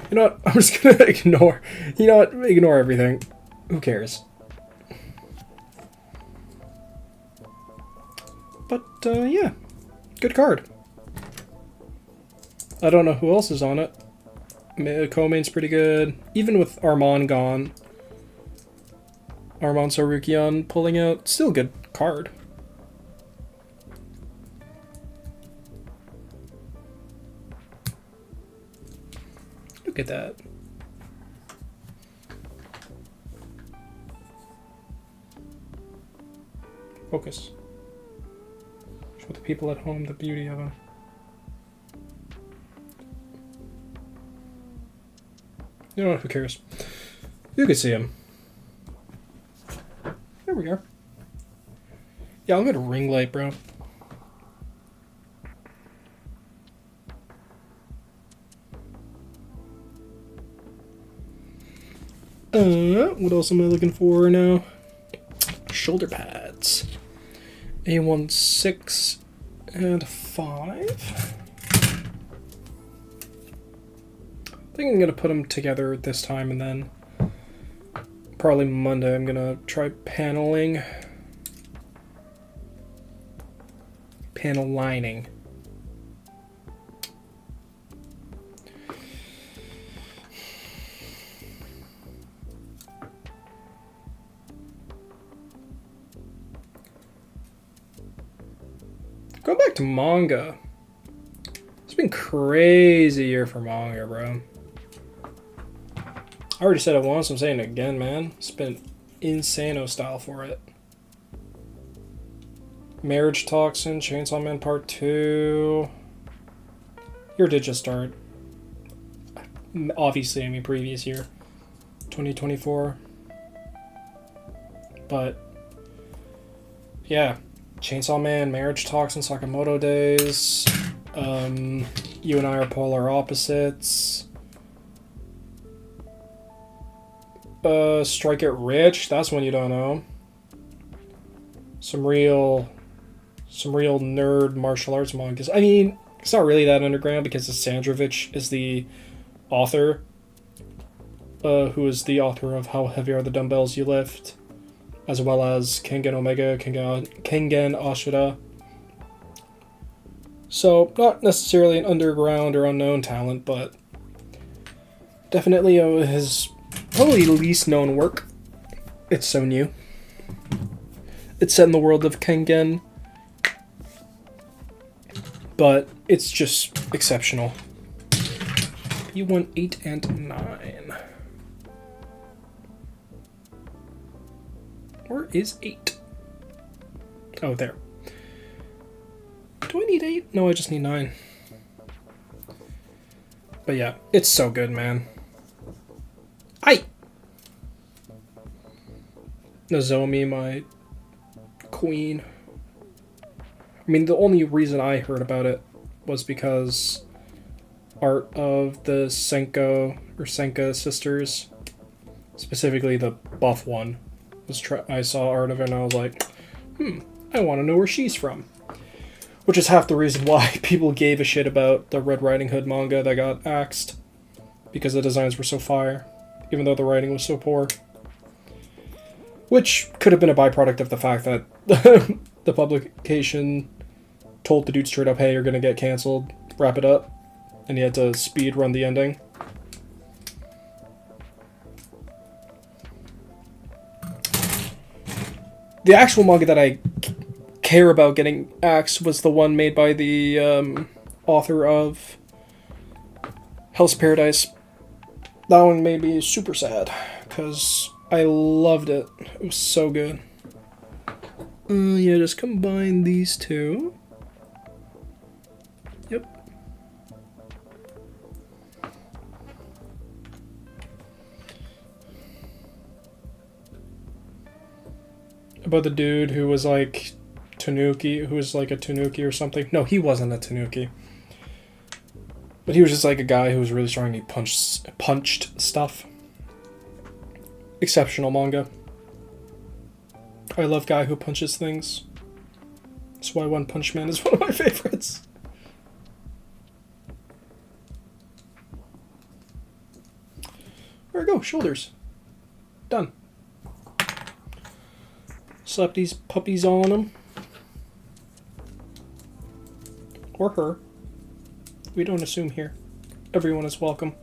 You know what? I'm just gonna ignore. You know what? Ignore everything. Who cares? But, yeah. Good card. I don't know who else is on it. Co-main's pretty good. Even with Armand gone. Armand Sarukian pulling out. Still a good card. Look at that. Focus. Show the people at home the beauty of him. You know what, who cares? You can see him. There we are. Yeah, I'll get a ring light, bro. What else am I looking for now? Shoulder pads. A1 6 and 5. I think I'm going to put them together this time, and then probably Monday I'm going to try paneling. Panel lining. Going back to manga. It's been crazy year for manga, bro. I already said it once, I'm saying it again, man. Spent insano style for it. Marriage Toxin, Chainsaw Man Part 2. Year did just start. Obviously, I mean previous year. 2024. But, yeah. Chainsaw Man, Marriage Toxin, Sakamoto Days. You and I Are Polar Opposites. Strike It Rich, that's one you don't know. Some real nerd martial arts mangas. I mean, it's not really that underground because Sandrovich is the author. Who is the author of How Heavy Are the Dumbbells You Lift? as well as Kengan Omega, Kengan Ashura. So, not necessarily an underground or unknown talent, but definitely his probably least known work. It's so new. It's set in the world of Kengan, but it's just exceptional. P1, 8, and 9. Where is 8? Oh, there. Do I need 8? No, I just need 9. But yeah, it's so good, man. Nozomi, my queen. I mean, the only reason I heard about it was because art of the Senka sisters, specifically the buff one, I saw art of it and I was like, I want to know where she's from. Which is half the reason why people gave a shit about the Red Riding Hood manga that got axed, because the designs were so fire, even though the writing was so poor. Which could have been a byproduct of the fact that the publication told the dude straight up, hey, you're gonna get cancelled, wrap it up, and he had to speed run the ending. The actual manga that I care about getting axed was the one made by the author of Hell's Paradise. That one made me super sad, because I loved it. It was so good. Yeah, just combine these two. Yep. About the dude who was like Tanuki, who was like a Tanuki or something. No, he wasn't a Tanuki. But he was just like a guy who was really strong and he punched stuff. Exceptional manga. I love guy who punches things. That's why One Punch Man is one of my favorites. There we go, shoulders. Done. Slap these puppies on them. Or her. We don't assume here. Everyone is welcome.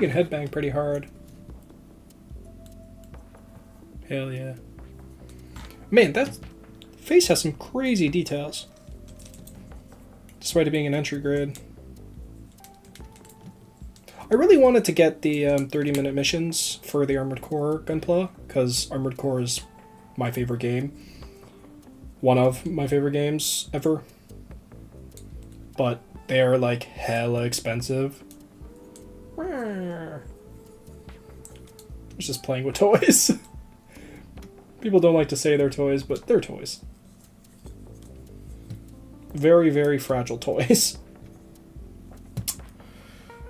You can headbang pretty hard. Hell yeah. Man, that face has some crazy details. Despite it being an entry grade. I really wanted to get the 30-minute missions for the Armored Core Gunpla, because Armored Core is my favorite game. One of my favorite games ever. But they are like hella expensive. It's just playing with toys. People don't like to say they're toys, but they're toys. Very, very fragile toys.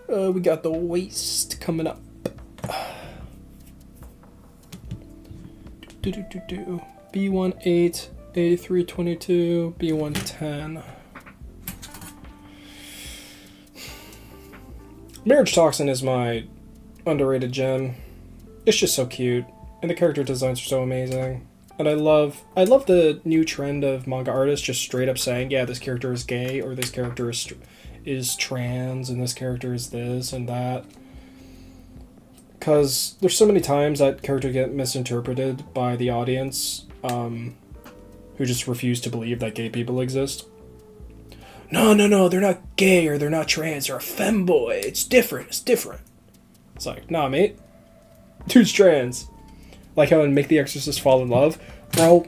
We got the waist coming up. B18, A322, B110. Marriage Toxin is my underrated gem. It's just so cute, and the character designs are so amazing. And I love the new trend of manga artists just straight up saying, yeah, this character is gay, or this character is trans, and this character is this and that. Because there's so many times that characters get misinterpreted by the audience, who just refuse to believe that gay people exist. No, they're not gay or they're not trans, they're a femboy. It's different. It's like, nah, mate. Dude's trans. Like how in Make the Exorcist Fall in Love, bro,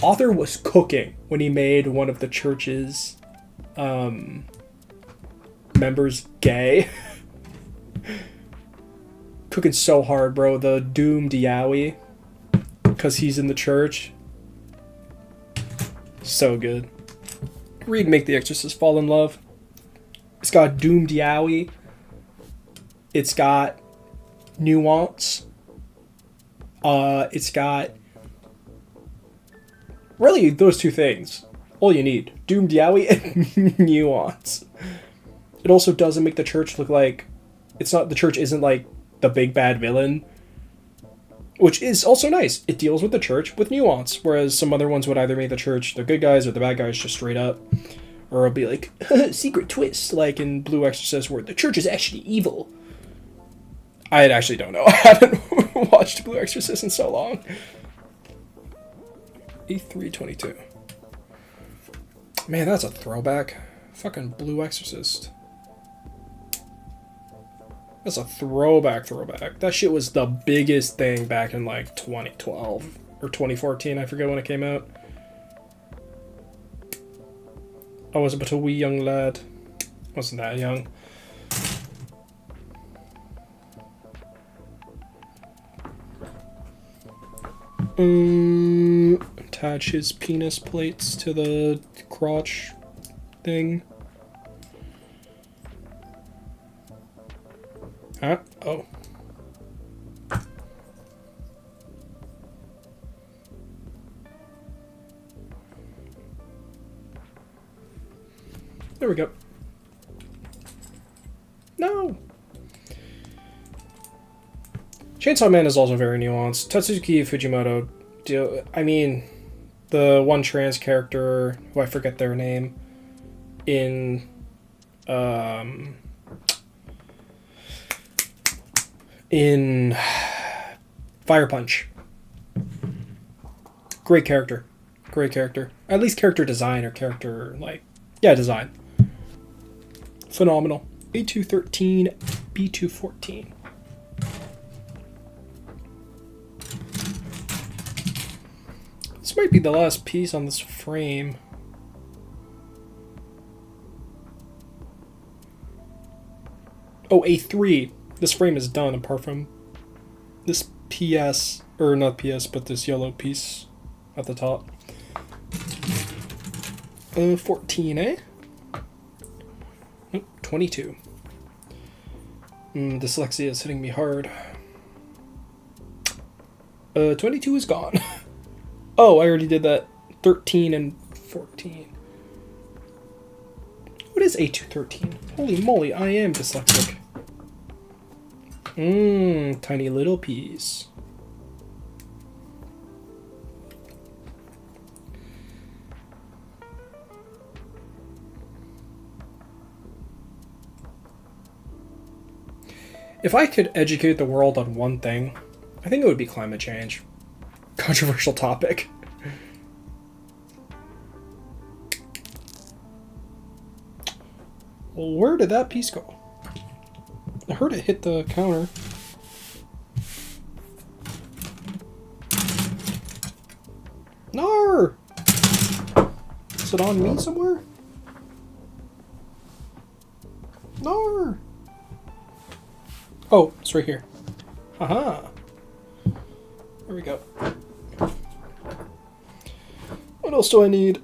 author was cooking when he made one of the church's members gay. Cooking so hard, bro. The doomed Yaoi, because he's in the church. So good. Read Make the Exorcist Fall in Love. It's got doomed Yaoi. It's got nuance. It's got really those two things. All you need. Doomed Yowie and Nuance. It also doesn't make the church look like... It's not... The church isn't like the big bad villain. Which is also nice. It deals with the church with nuance. Whereas some other ones would either make the church the good guys or the bad guys just straight up. Or it'll be like, secret twist, like in Blue Exorcist, where the church is actually evil. I actually don't know. I haven't watched Blue Exorcist in so long. E322. Man, that's a throwback. Fucking Blue Exorcist. That's a throwback. That shit was the biggest thing back in like 2012 or 2014. I forget when it came out. I was but a wee young lad. Wasn't that young. Attach his penis plates to the crotch thing. Huh? Oh. There we go. No! Chainsaw Man is also very nuanced. Tatsuki Fujimoto, I mean, the one trans character, who I forget their name, in, Fire Punch. Great character. At least character design or character, like, yeah, design. Phenomenal. A213, B214. This might be the last piece on this frame. Oh, A3. This frame is done apart from this PS, or not PS, but this yellow piece at the top. 14, eh? Nope, 22. Dyslexia is hitting me hard. 22 is gone. Oh, I already did that. 13 and 14. What is A213? Holy moly, I am dyslexic. Tiny little piece. If I could educate the world on one thing, I think it would be climate change. Controversial topic. Well, where did that piece go? I heard it hit the counter. No! Is it on me somewhere? No! Oh, it's right here. Haha. There we go. What else do I need?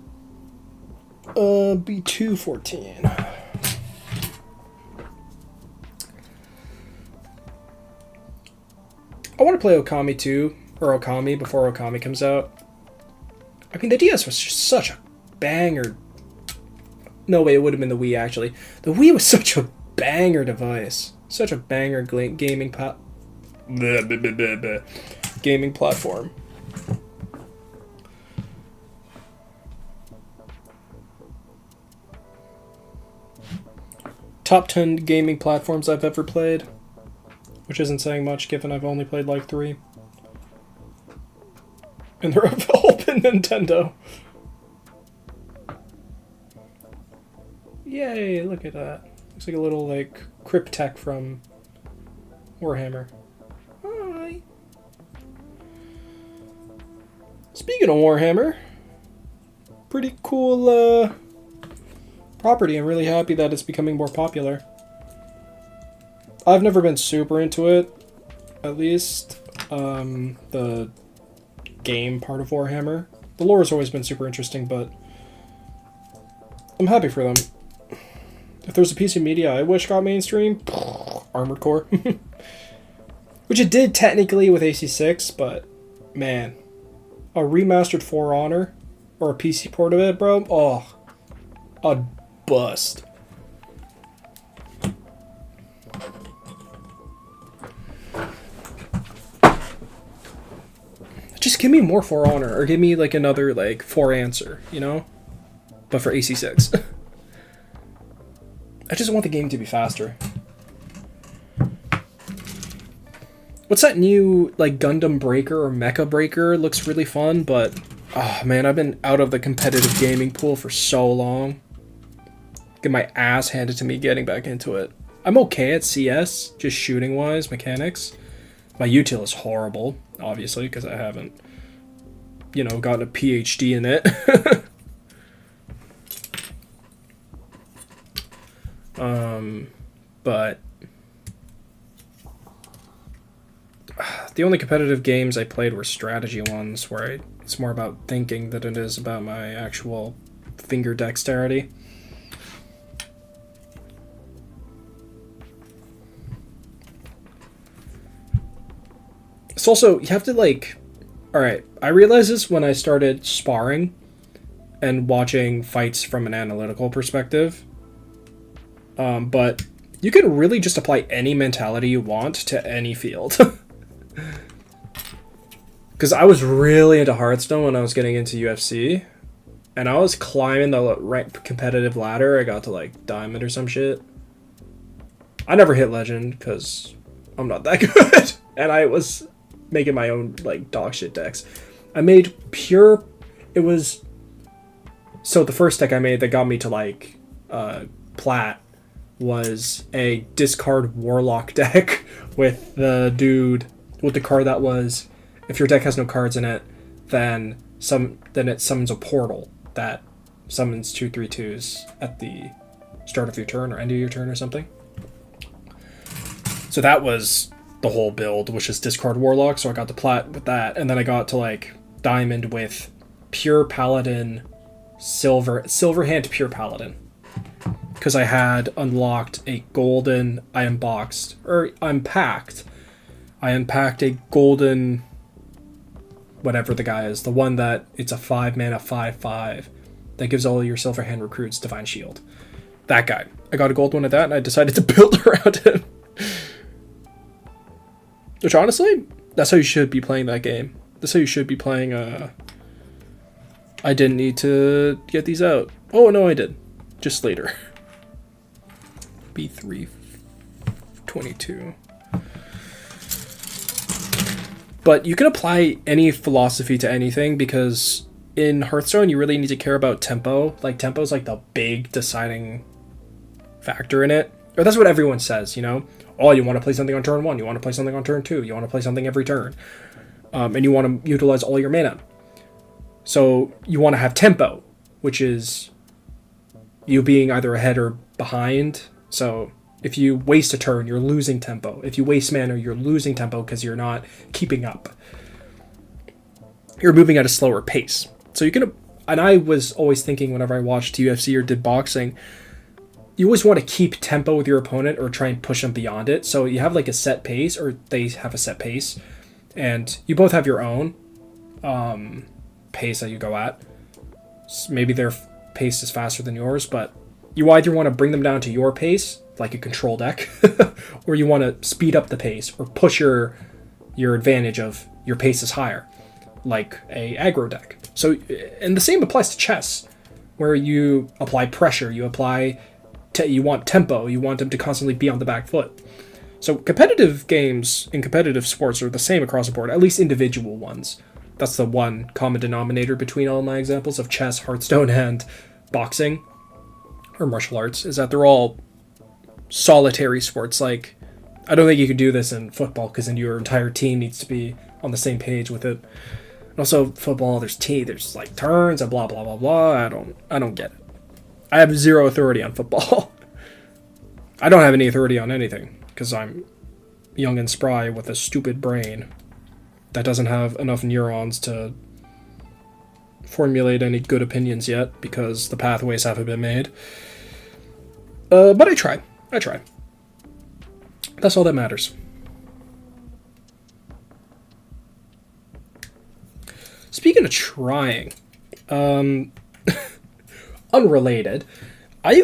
B214. I want to play Okami 2, or Okami, before Okami comes out. I mean, the DS was just such a banger. No, wait, it would have been the Wii, actually. The Wii was such a banger device. Such a banger gaming gaming platform. Top 10 gaming platforms I've ever played. Which isn't saying much, given I've only played like 3. And they're all been Nintendo. Yay, look at that. Looks like a little, like, Cryptek from Warhammer. Hi. Speaking of Warhammer, pretty cool, property. I'm really happy that it's becoming more popular. I've never been super into it, at least, the game part of Warhammer. The lore has always been super interesting, but I'm happy for them. If there's a piece of media I wish got mainstream, Armored Core. Which it did technically with AC6, but man, a remastered For Honor or a PC port of it, bro, oh, I'd bust. Just give me more For Honor, or give me like another like For Answer, you know? But for AC6. I just want the game to be faster. What's that new like Gundam Breaker or Mecha Breaker? Looks really fun, but oh man, I've been out of the competitive gaming pool for so long. Get my ass handed to me getting back into it. I'm okay at CS, just shooting wise, mechanics. My util is horrible, obviously, because I haven't, you know, gotten a PhD in it. But the only competitive games I played were strategy ones, where it's more about thinking than it is about my actual finger dexterity. It's also, you have to like, alright, I realized this when I started sparring and watching fights from an analytical perspective. But you can really just apply any mentality you want to any field. Because I was really into Hearthstone when I was getting into UFC. And I was climbing the rank competitive ladder. I got to like Diamond or some shit. I never hit Legend because I'm not that good. And I was making my own like dog shit decks. I made pure... It was... So the first deck I made that got me to like Plat was a discard Warlock deck with the dude with the card that was, if your deck has no cards in it, then it summons a portal that summons 2/3/2s at the start of your turn or end of your turn or something. So that was the whole build, which is discard Warlock. So I got to Plat with that, and then I got to like Diamond with pure Paladin, silver hand pure Paladin. Because I had unlocked a golden, I unpacked a golden, whatever the guy is, the one that it's a 5-mana 5/5 that gives all your silver hand recruits Divine Shield. That guy. I got a gold one of that and I decided to build around him. Which honestly, that's how you should be playing that game. That's how you should be playing, I didn't need to get these out. Oh no, I did. Just later. B322. But you can apply any philosophy to anything, because in Hearthstone you really need to care about tempo. Like tempo is like the big deciding factor in it. Or that's what everyone says, you know? Oh, you want to play something on turn 1, you want to play something on turn 2, you want to play something every turn. And you want to utilize all your mana. So you want to have tempo, which is you being either ahead or behind. So if you waste a turn, you're losing tempo. If you waste mana, you're losing tempo because you're not keeping up. You're moving at a slower pace. So you can, and I was always thinking whenever I watched UFC or did boxing, you always want to keep tempo with your opponent or try and push them beyond it. So you have like a set pace, or they have a set pace, and you both have your own pace that you go at. Maybe their pace is faster than yours, but you either want to bring them down to your pace, like a control deck, or you want to speed up the pace or push your advantage of your pace is higher, like a aggro deck. So, and the same applies to chess, where you apply pressure, you want tempo, you want them to constantly be on the back foot. So competitive games in competitive sports are the same across the board, at least individual ones. That's the one common denominator between all my examples of chess, Hearthstone, and boxing, or martial arts, is that they're all solitary sports. Like, I don't think you could do this in football, because then your entire team needs to be on the same page with it. And also, football, there's like turns and blah, blah, blah, blah. I don't get it. I have zero authority on football. I don't have any authority on anything, because I'm young and spry with a stupid brain that doesn't have enough neurons to formulate any good opinions yet, because the pathways haven't been made. But I try. That's all that matters. Speaking of trying, Unrelated. I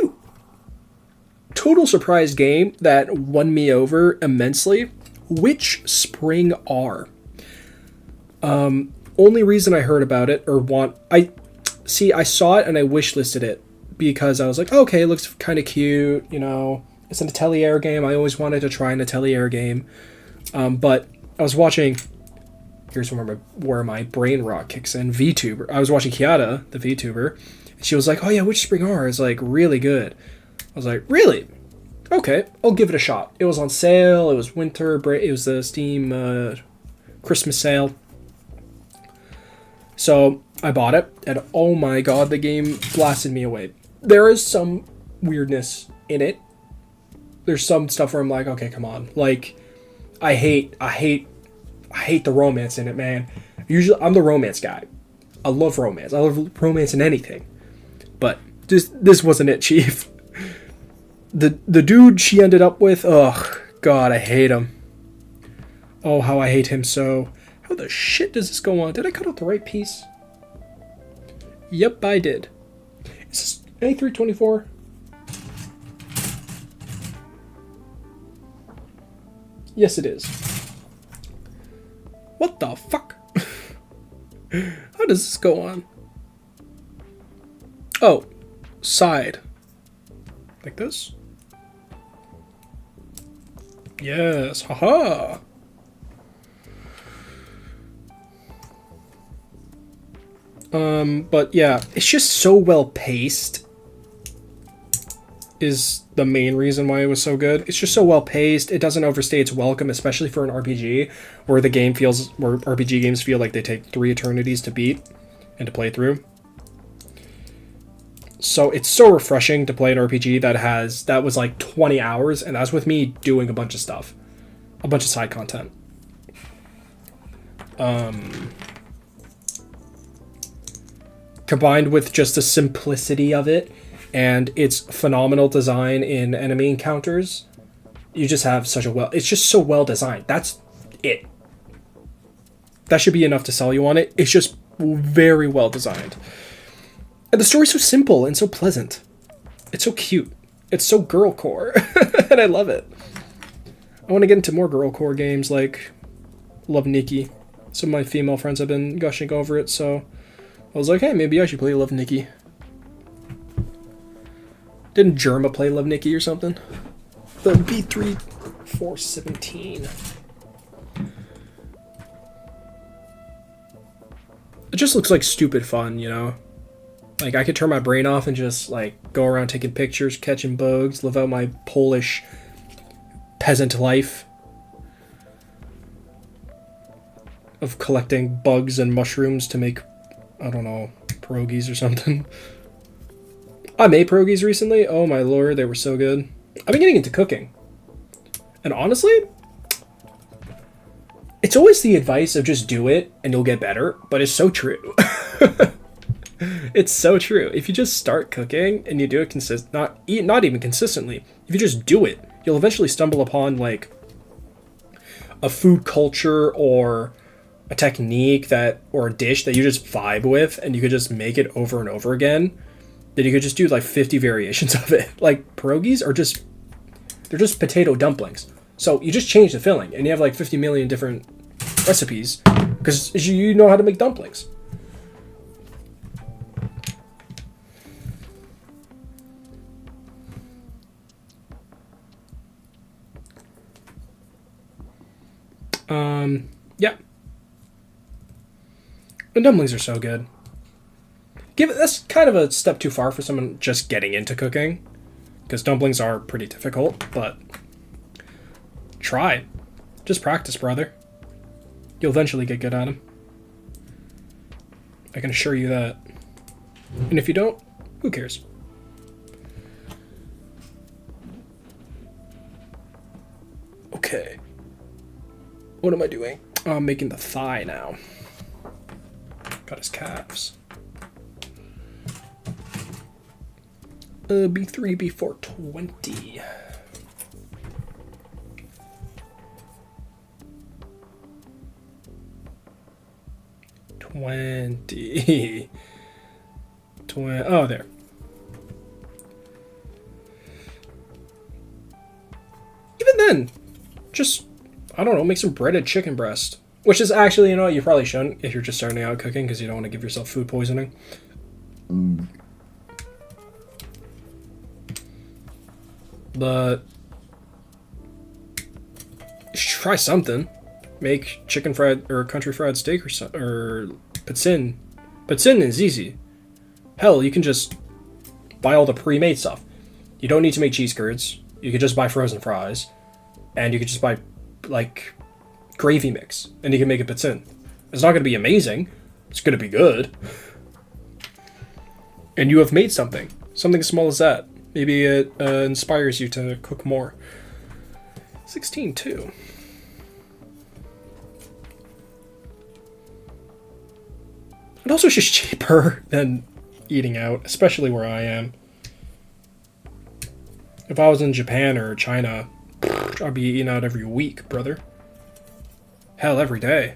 total surprise game that won me over immensely. Witch Spring R. Only reason I heard about it I saw it and I wishlisted it because I was like, okay, it looks kind of cute, you know. It's an Atelier game. I always wanted to try an Atelier game, but I was watching. Here's where my brain rot kicks in. VTuber. I was watching Kiata, the VTuber, and she was like, "Oh yeah, Witch Spring R is like really good." I was like, "Really? Okay, I'll give it a shot." It was on sale. It was winter break. It was the Steam Christmas sale. So I bought it, and oh my god, the game blasted me away. There is some weirdness in it. There's some stuff where I'm like, okay, come on. Like, I hate the romance in it, man. Usually, I'm the romance guy. I love romance. I love romance in anything. But this wasn't it, Chief. The dude she ended up with, ugh, God, I hate him. Oh, how I hate him so. How the shit does this go on? Did I cut out the right piece? Yep, I did. Is this A324? Yes, it is. What the fuck? How does this go on? Oh, side. Like this? Yes, haha. But yeah, it's just so well paced is the main reason why it was so good. It's just so well paced. It doesn't overstay its welcome, especially for an RPG where RPG games feel like they take 3 eternities to beat and to play through. So it's so refreshing to play an RPG that was like 20 hours, and that's with me doing a bunch of stuff. A bunch of side content. Combined with just the simplicity of it and its phenomenal design in enemy encounters, you just have it's just so well designed. That's it. That should be enough to sell you on it. It's just very well designed. And the story's so simple and so pleasant. It's so cute. It's so girlcore. And I love it. I want to get into more girlcore games like Love Nikki. Some of my female friends have been gushing over it, so I was like, hey, maybe I should play Love Nikki. Didn't Germa play Love Nikki or something? The B3417. It just looks like stupid fun, you know? Like, I could turn my brain off and just, like, go around taking pictures, catching bugs, live out my Polish peasant life of collecting bugs and mushrooms to make, I don't know, pierogies or something. I made pierogies recently. Oh my lord, they were so good. I've been getting into cooking. And honestly, it's always the advice of just do it and you'll get better, but it's so true. It's so true. If you just start cooking and you do it not even consistently, if you just do it, you'll eventually stumble upon like a food culture or a technique or a dish that you just vibe with, and you could just make it over and over again. Then you could just do like 50 variations of it. Like pierogies they're just potato dumplings. So you just change the filling and you have like 50 million different recipes because you know how to make dumplings. Yeah. And dumplings are so good. That's kind of a step too far for someone just getting into cooking, because dumplings are pretty difficult, but try. Just practice, brother. You'll eventually get good at them. I can assure you that. And if you don't, who cares? Okay. What am I doing? Oh, I'm making the thigh now. Got his calves. B3, B4, 20. Oh, there. Even then, just, I don't know, make some breaded chicken breast. Which is actually, you know what, you probably shouldn't if you're just starting out cooking because you don't want to give yourself food poisoning. But you should try something. Make chicken fried or country fried steak or pizza. Pizza is easy. Hell, you can just buy all the pre-made stuff. You don't need to make cheese curds. You could just buy frozen fries, and you could just buy like gravy mix, and you can make a pizza. It's not going to be amazing. It's going to be good. And you have made something. Something as small as that. Maybe it inspires you to cook more. 16 too. And also just cheaper than eating out, especially where I am. If I was in Japan or China, I'd be eating out every week, brother. Hell, every day.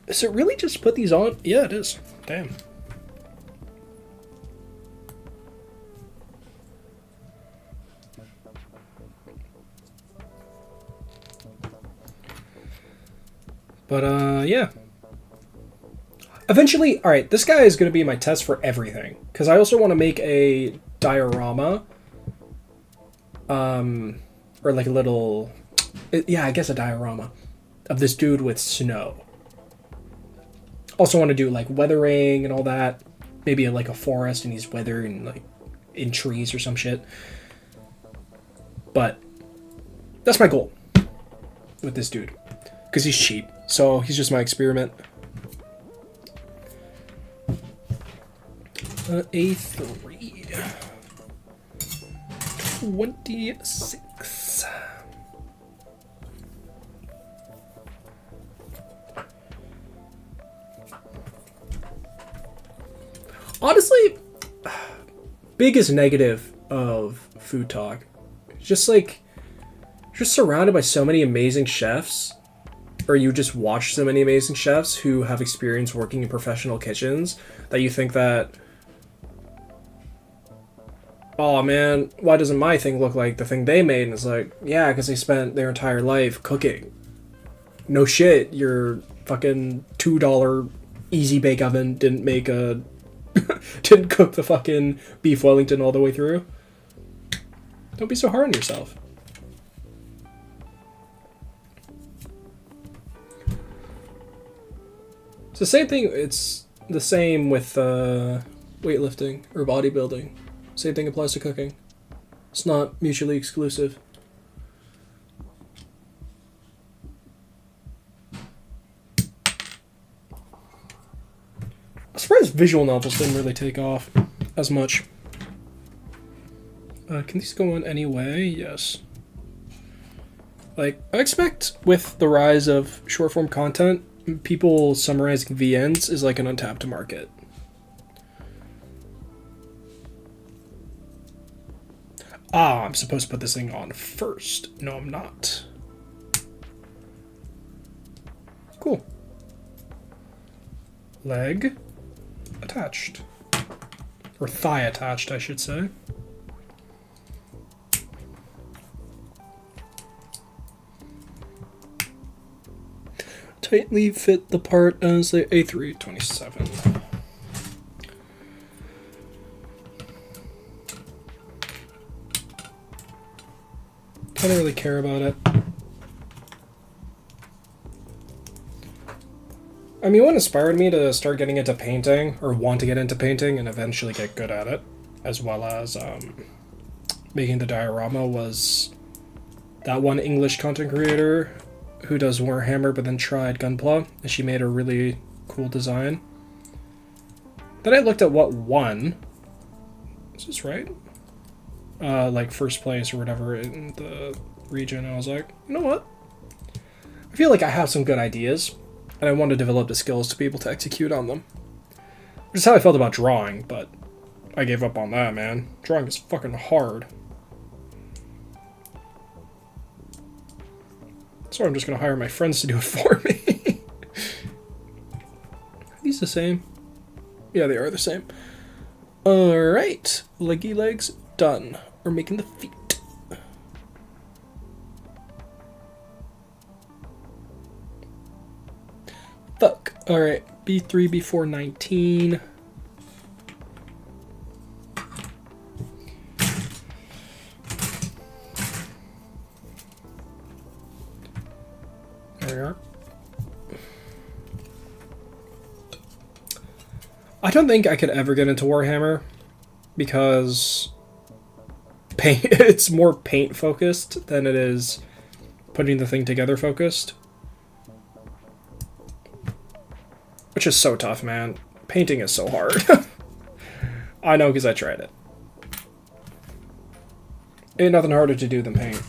Is it really just put these on? Yeah, it is. Damn. But, yeah. Eventually, alright, this guy is going to be my test for everything. Because I also want to make a diorama. Or like a little... yeah, I guess a diorama. Of this dude with snow. Also want to do like weathering and all that. Maybe like a forest and he's weathering like in trees or some shit. But that's my goal with this dude. Because he's cheap. So he's just my experiment. A3. 26. Honestly, biggest negative of food talk. Just like, you're just surrounded by so many amazing chefs, or you just watch so many amazing chefs who have experience working in professional kitchens that you think that, oh man, why doesn't my thing look like the thing they made? And it's like, yeah, because they spent their entire life cooking. No shit, your fucking $2 easy bake oven didn't make a... didn't cook the fucking beef Wellington all the way through. Don't be so hard on yourself. It's the same thing. It's the same with weightlifting or bodybuilding. Same thing applies to cooking. It's not mutually exclusive. I'm surprised visual novels didn't really take off as much. Can these go on anyway? Yes. Like, I expect with the rise of short form content, people summarizing VNs is like an untapped market. Ah, I'm supposed to put this thing on first. No, I'm not. Cool. Leg attached. Or thigh attached, I should say. Tightly fit the part as the A327. I don't really care about it. I mean, what inspired me to start getting into painting, or want to get into painting and eventually get good at it, as well as making the diorama, was that one English content creator who does Warhammer but then tried Gunpla, and she made a really cool design. Then I looked at what won. Is this right? Like first place or whatever in the region, and I was like, you know what? I feel like I have some good ideas, and I want to develop the skills to be able to execute on them. Which is how I felt about drawing, but I gave up on that, man. Drawing is fucking hard. So I'm just gonna hire my friends to do it for me. Are these the same? Yeah, they are the same. Alright. Leggy legs, done. We're making the feet. Fuck. Alright. B3, B4, 19. There we are. I don't think I could ever get into Warhammer because it's more paint focused than it is putting the thing together focused. Which is so tough, man. Painting is so hard. I know because I tried it. Ain't nothing harder to do than paint.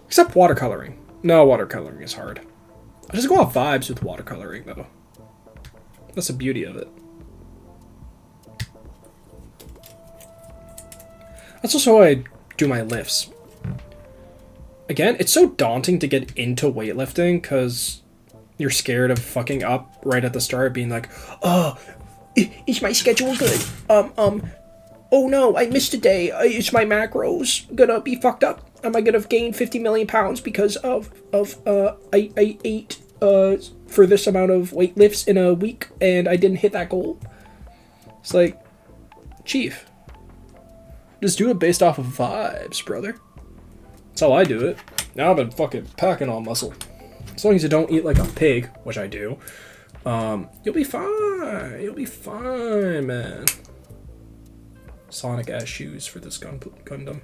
Except watercoloring. No, watercoloring is hard. I just go off vibes with watercoloring, though. That's the beauty of it. That's also how I do my lifts. Again, it's so daunting to get into weightlifting because you're scared of fucking up right at the start, being like, oh, is my schedule good? Oh no, I missed a day. Is my macros gonna be fucked up? Am I gonna gain 50 million pounds because I ate for this amount of weight lifts in a week and I didn't hit that goal? It's like, Chief, just do it based off of vibes, brother. That's how I do it. Now I've been fucking packing on muscle. As long as you don't eat like a pig, which I do, you'll be fine. You'll be fine, man. Sonic ass shoes for this Gundam.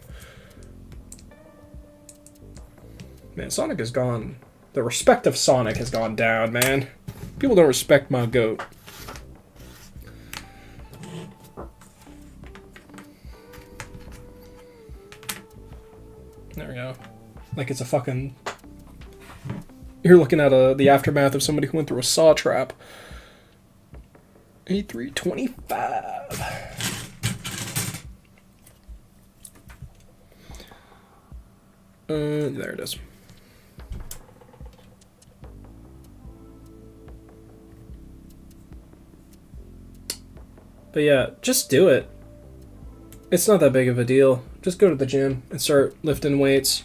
Man, Sonic has gone... The respect of Sonic has gone down, man. People don't respect my goat. There we go. Like it's a fucking... You're looking at the aftermath of somebody who went through a saw trap. A325. There it is. But yeah, just do it. It's not that big of a deal. Just go to the gym and start lifting weights.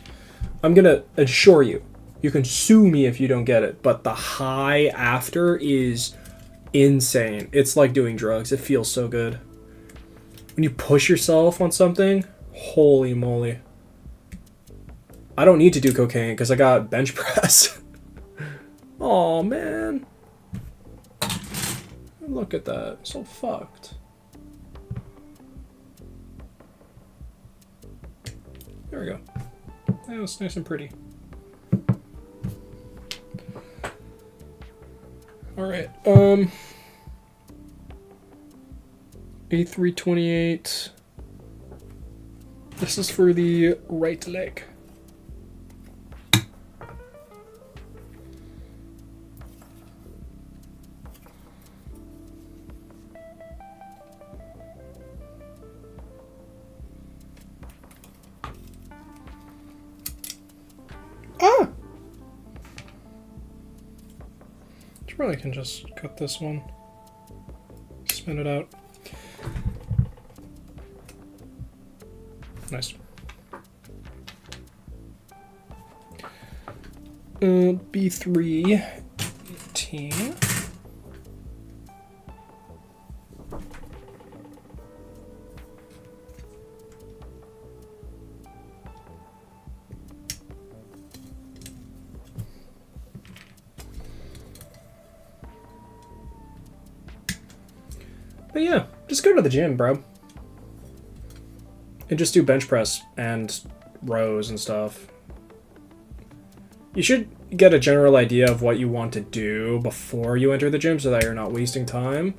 I'm gonna assure you, you can sue me if you don't get it, but the high after is insane. It's like doing drugs. It feels so good. When you push yourself on something, holy moly. I don't need to do cocaine because I got bench press. Oh man. Look at that. So fucked. There we go. That was nice and pretty. Alright, A328. This is for the right leg. Ah! You probably can just cut this one. Spin it out. Nice. B3, 18. But yeah, just go to the gym, bro. And just do bench press and rows and stuff. You should get a general idea of what you want to do before you enter the gym so that you're not wasting time.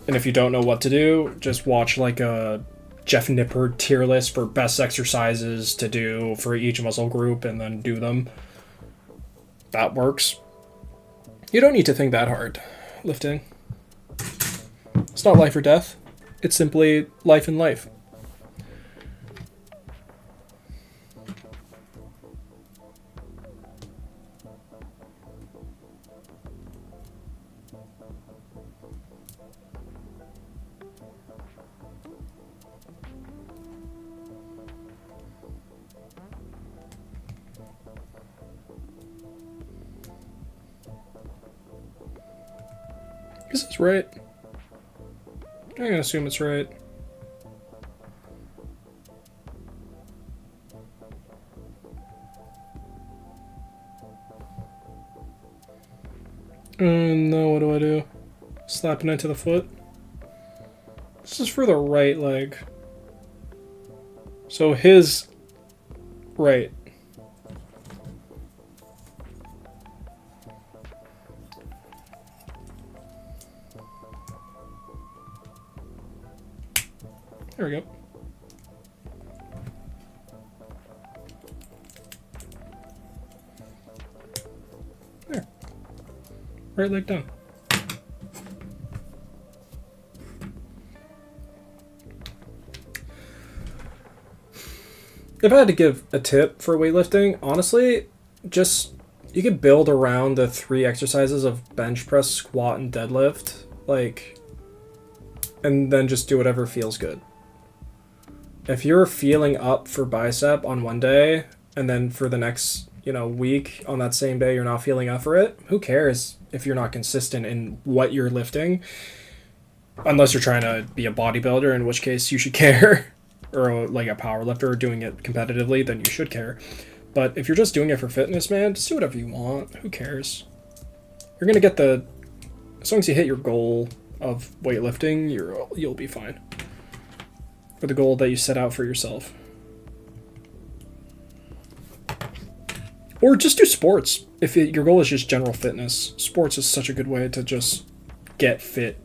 And if you don't know what to do, just watch like a Jeff Nippard tier list for best exercises to do for each muscle group and then do them. That works. You don't need to think that hard lifting. It's not life or death. It's simply life in life. This is right. I'm gonna assume it's right. No, what do I do? Slapping into the foot. This is for the right leg. So his right. There we go. There. Right leg done. If I had to give a tip for weightlifting, honestly, just you could build around the 3 exercises of bench press, squat, and deadlift, like, and then just do whatever feels good. If you're feeling up for bicep on one day, and then for the next, week on that same day you're not feeling up for it, who cares if you're not consistent in what you're lifting? Unless you're trying to be a bodybuilder, in which case you should care. Or like a power lifter doing it competitively, then you should care. But if you're just doing it for fitness, man, just do whatever you want. Who cares? You're gonna get as long as you hit your goal of weightlifting, you'll be fine. For the goal that you set out for yourself. Or just do sports. If your goal is just general fitness, sports is such a good way to just get fit.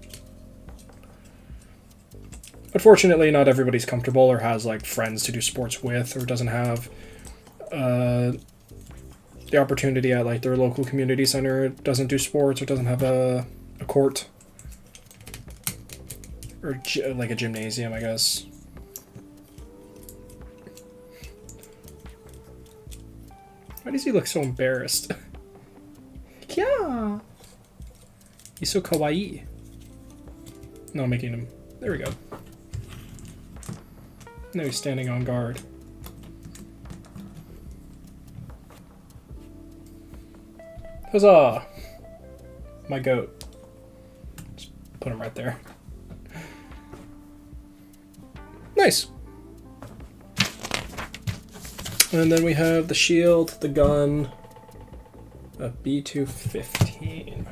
Unfortunately, not everybody's comfortable or has like friends to do sports with, or doesn't have the opportunity at like their local community center, doesn't do sports, or doesn't have a court or like a gymnasium, I guess. Why does he look so embarrassed? Yeah. He's so kawaii. No, I'm making him. There we go. Now he's standing on guard. Huzzah! My goat. Just put him right there. Nice! And then we have the shield, the gun, a B215.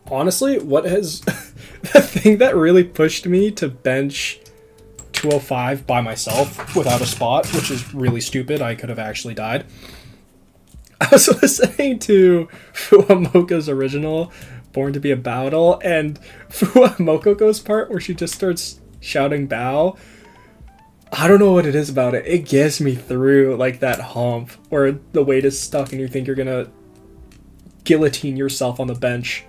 Honestly, what has the thing that really pushed me to bench 205 by myself without a spot, which is really stupid, I could have actually died. I was listening to Fuwamoko's original, Born to be a Battle, and Fuwamoko's part where she just starts shouting bow. I don't know what it is about it. It gets me through like that hump where the weight is stuck and you think you're gonna guillotine yourself on the bench.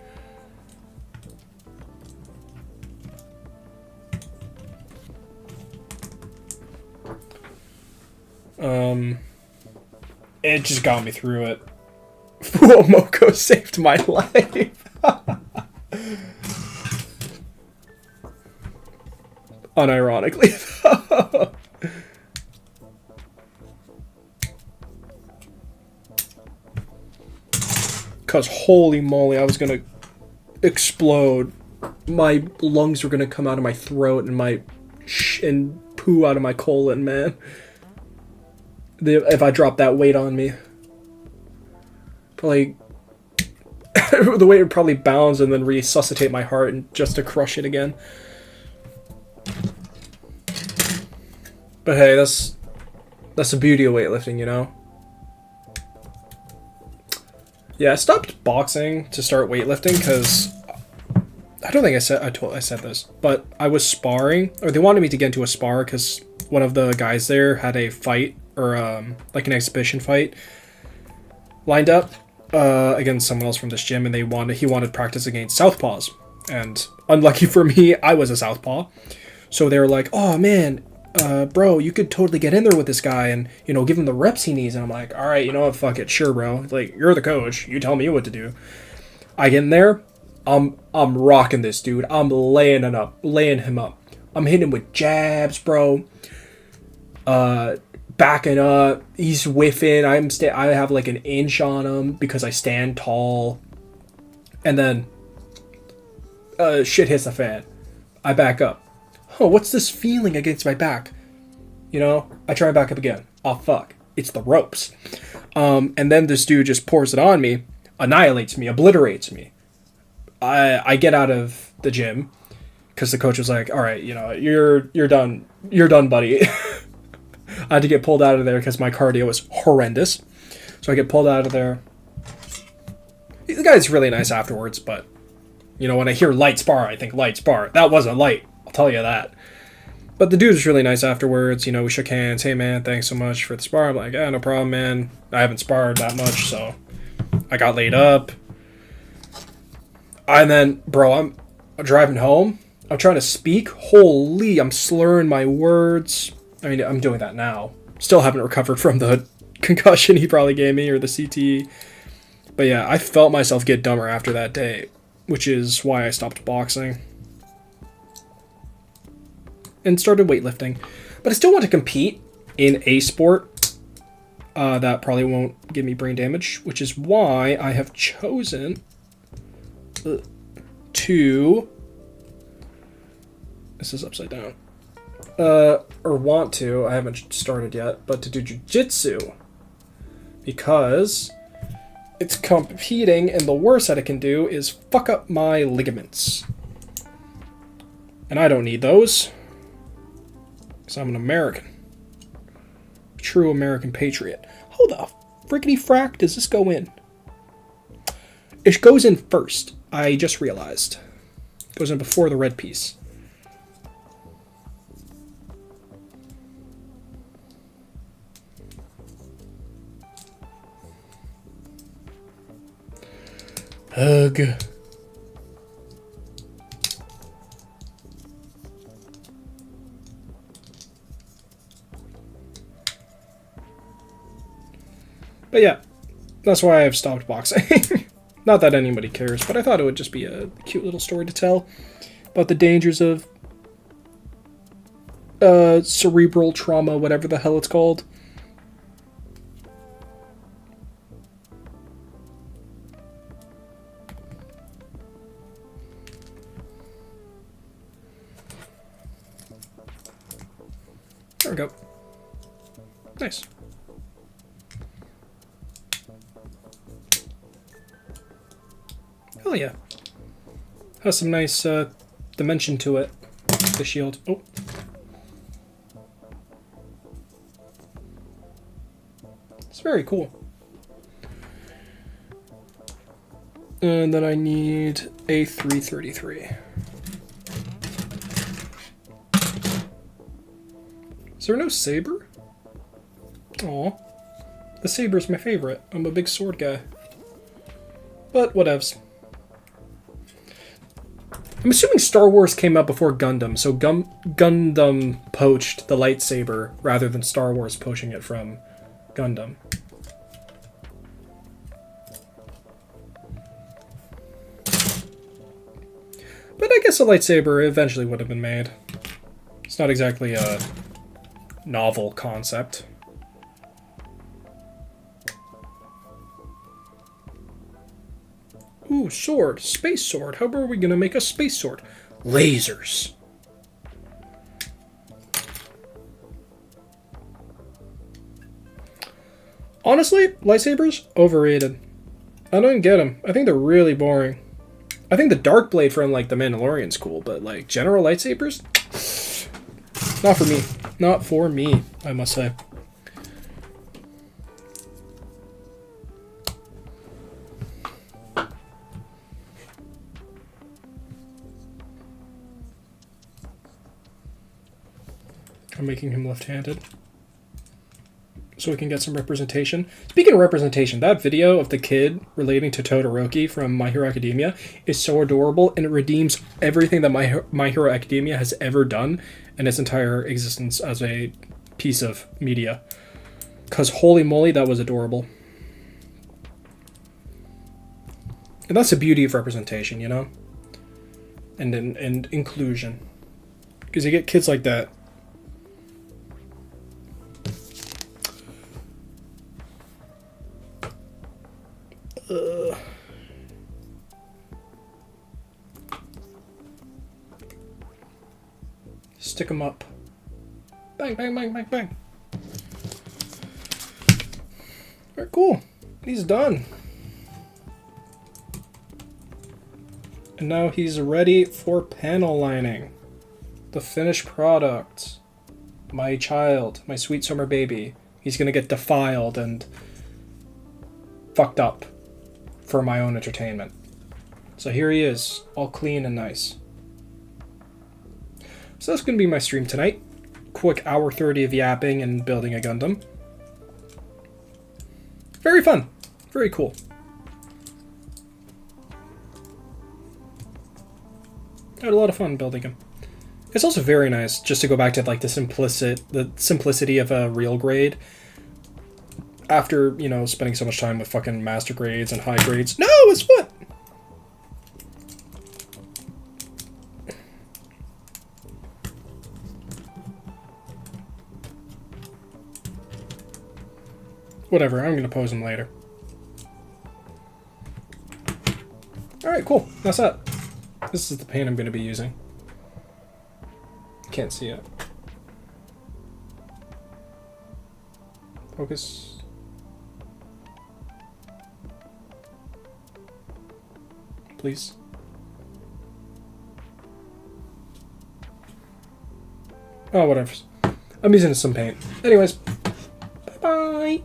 It just got me through it. Fuwamoko saved my life. Unironically, though. Cause holy moly, I was gonna explode. My lungs were gonna come out of my throat and poo out of my colon, man. If I dropped that weight on me. Probably the weight would probably bounce and then resuscitate my heart and just to crush it again. But hey, that's the beauty of weightlifting, you know? Yeah, I stopped boxing to start weightlifting because I don't think I said this, but I was sparring, or they wanted me to get into a spar because one of the guys there had a fight, or like an exhibition fight lined up against someone else from this gym, and he wanted practice against southpaws. And unlucky for me, I was a southpaw. So they were like, oh man, bro, you could totally get in there with this guy and, give him the reps he needs. And I'm like, all right, you know what, fuck it, sure, bro. Like, you're the coach. You tell me what to do. I get in there. I'm rocking this dude. I'm laying him up. I'm hitting him with jabs, bro. Backing up. He's whiffing. I have like an inch on him because I stand tall. And then shit hits the fan. I back up. Oh, what's this feeling against my back? You know, I try and back up again. Oh, fuck. It's the ropes. And then this dude just pours it on me, annihilates me, obliterates me. I get out of the gym because the coach was like, all right, you know, you're done. You're done, buddy. I had to get pulled out of there because my cardio was horrendous. So I get pulled out of there. The guy's really nice afterwards, but, you know, when I hear light spar, I think light spar. That wasn't light. I'll tell you that. But the dude was really nice afterwards. You know, we shook hands. Hey, man, thanks so much for the spar. I'm like, yeah, no problem, man. I haven't sparred that much, so I got laid up. And then, bro, I'm driving home. I'm trying to speak. Holy, I'm slurring my words. I mean, I'm doing that now. Still haven't recovered from the concussion he probably gave me, or the CTE. But yeah, I felt myself get dumber after that day, which is why I stopped boxing. And started weightlifting. But I still want to compete in a sport that probably won't give me brain damage, which is why I have chosen to... This is upside down. Or want to, I haven't started yet, but to do jiu-jitsu. Because it's competing, and the worst that it can do is fuck up my ligaments. And I don't need those. Because I'm an American. True American patriot. How the frickety frack does this go in? It goes in first. I just realized. It goes in before the red piece. Ugh. But yeah, that's why I've stopped boxing. Not that anybody cares, but I thought it would just be a cute little story to tell about the dangers of cerebral trauma, whatever the hell it's called. There we go. Nice. Hell yeah. Has some nice dimension to it, the shield. Oh. It's very cool. And then I need a 333. Is there no saber? Aw. The saber's my favorite. I'm a big sword guy. But whatevs. I'm assuming Star Wars came out before Gundam, so Gundam poached the lightsaber rather than Star Wars poaching it from Gundam. But I guess a lightsaber eventually would have been made. It's not exactly a novel concept. Ooh, sword. Space sword. How are we going to make a space sword? Lasers. Honestly, lightsabers, overrated. I don't get them. I think they're really boring. I think the dark blade from, like, the Mandalorian's cool, but, like, general lightsabers? Not for me. Not for me, I must say. I'm making him left-handed so we can get some representation. Speaking of representation, that video of the kid relating to Todoroki from My Hero Academia is so adorable, and it redeems everything that My Hero Academia has ever done in its entire existence as a piece of media. Because holy moly, that was adorable. And that's the beauty of representation, you know? And inclusion. Because you get kids like that. Stick them up. Bang, bang, bang, bang, bang. Alright, cool. He's done. And now he's ready for panel lining. The finished product. My child, my sweet summer baby. He's gonna get defiled and fucked up for my own entertainment. So here he is, all clean and nice. So that's gonna be my stream tonight. Quick hour 30 of yapping and building a Gundam. Very fun. Very cool. I had a lot of fun building him. It's also very nice just to go back to like the simplicity of a real grade. After, you know, spending so much time with fucking master grades and high grades. No, it's what? Whatever, I'm gonna pose him later. Alright, cool. That's that. This is the paint I'm gonna be using. Can't see it. Focus. Please. Oh, whatever. I'm using some paint. Anyways, bye-bye.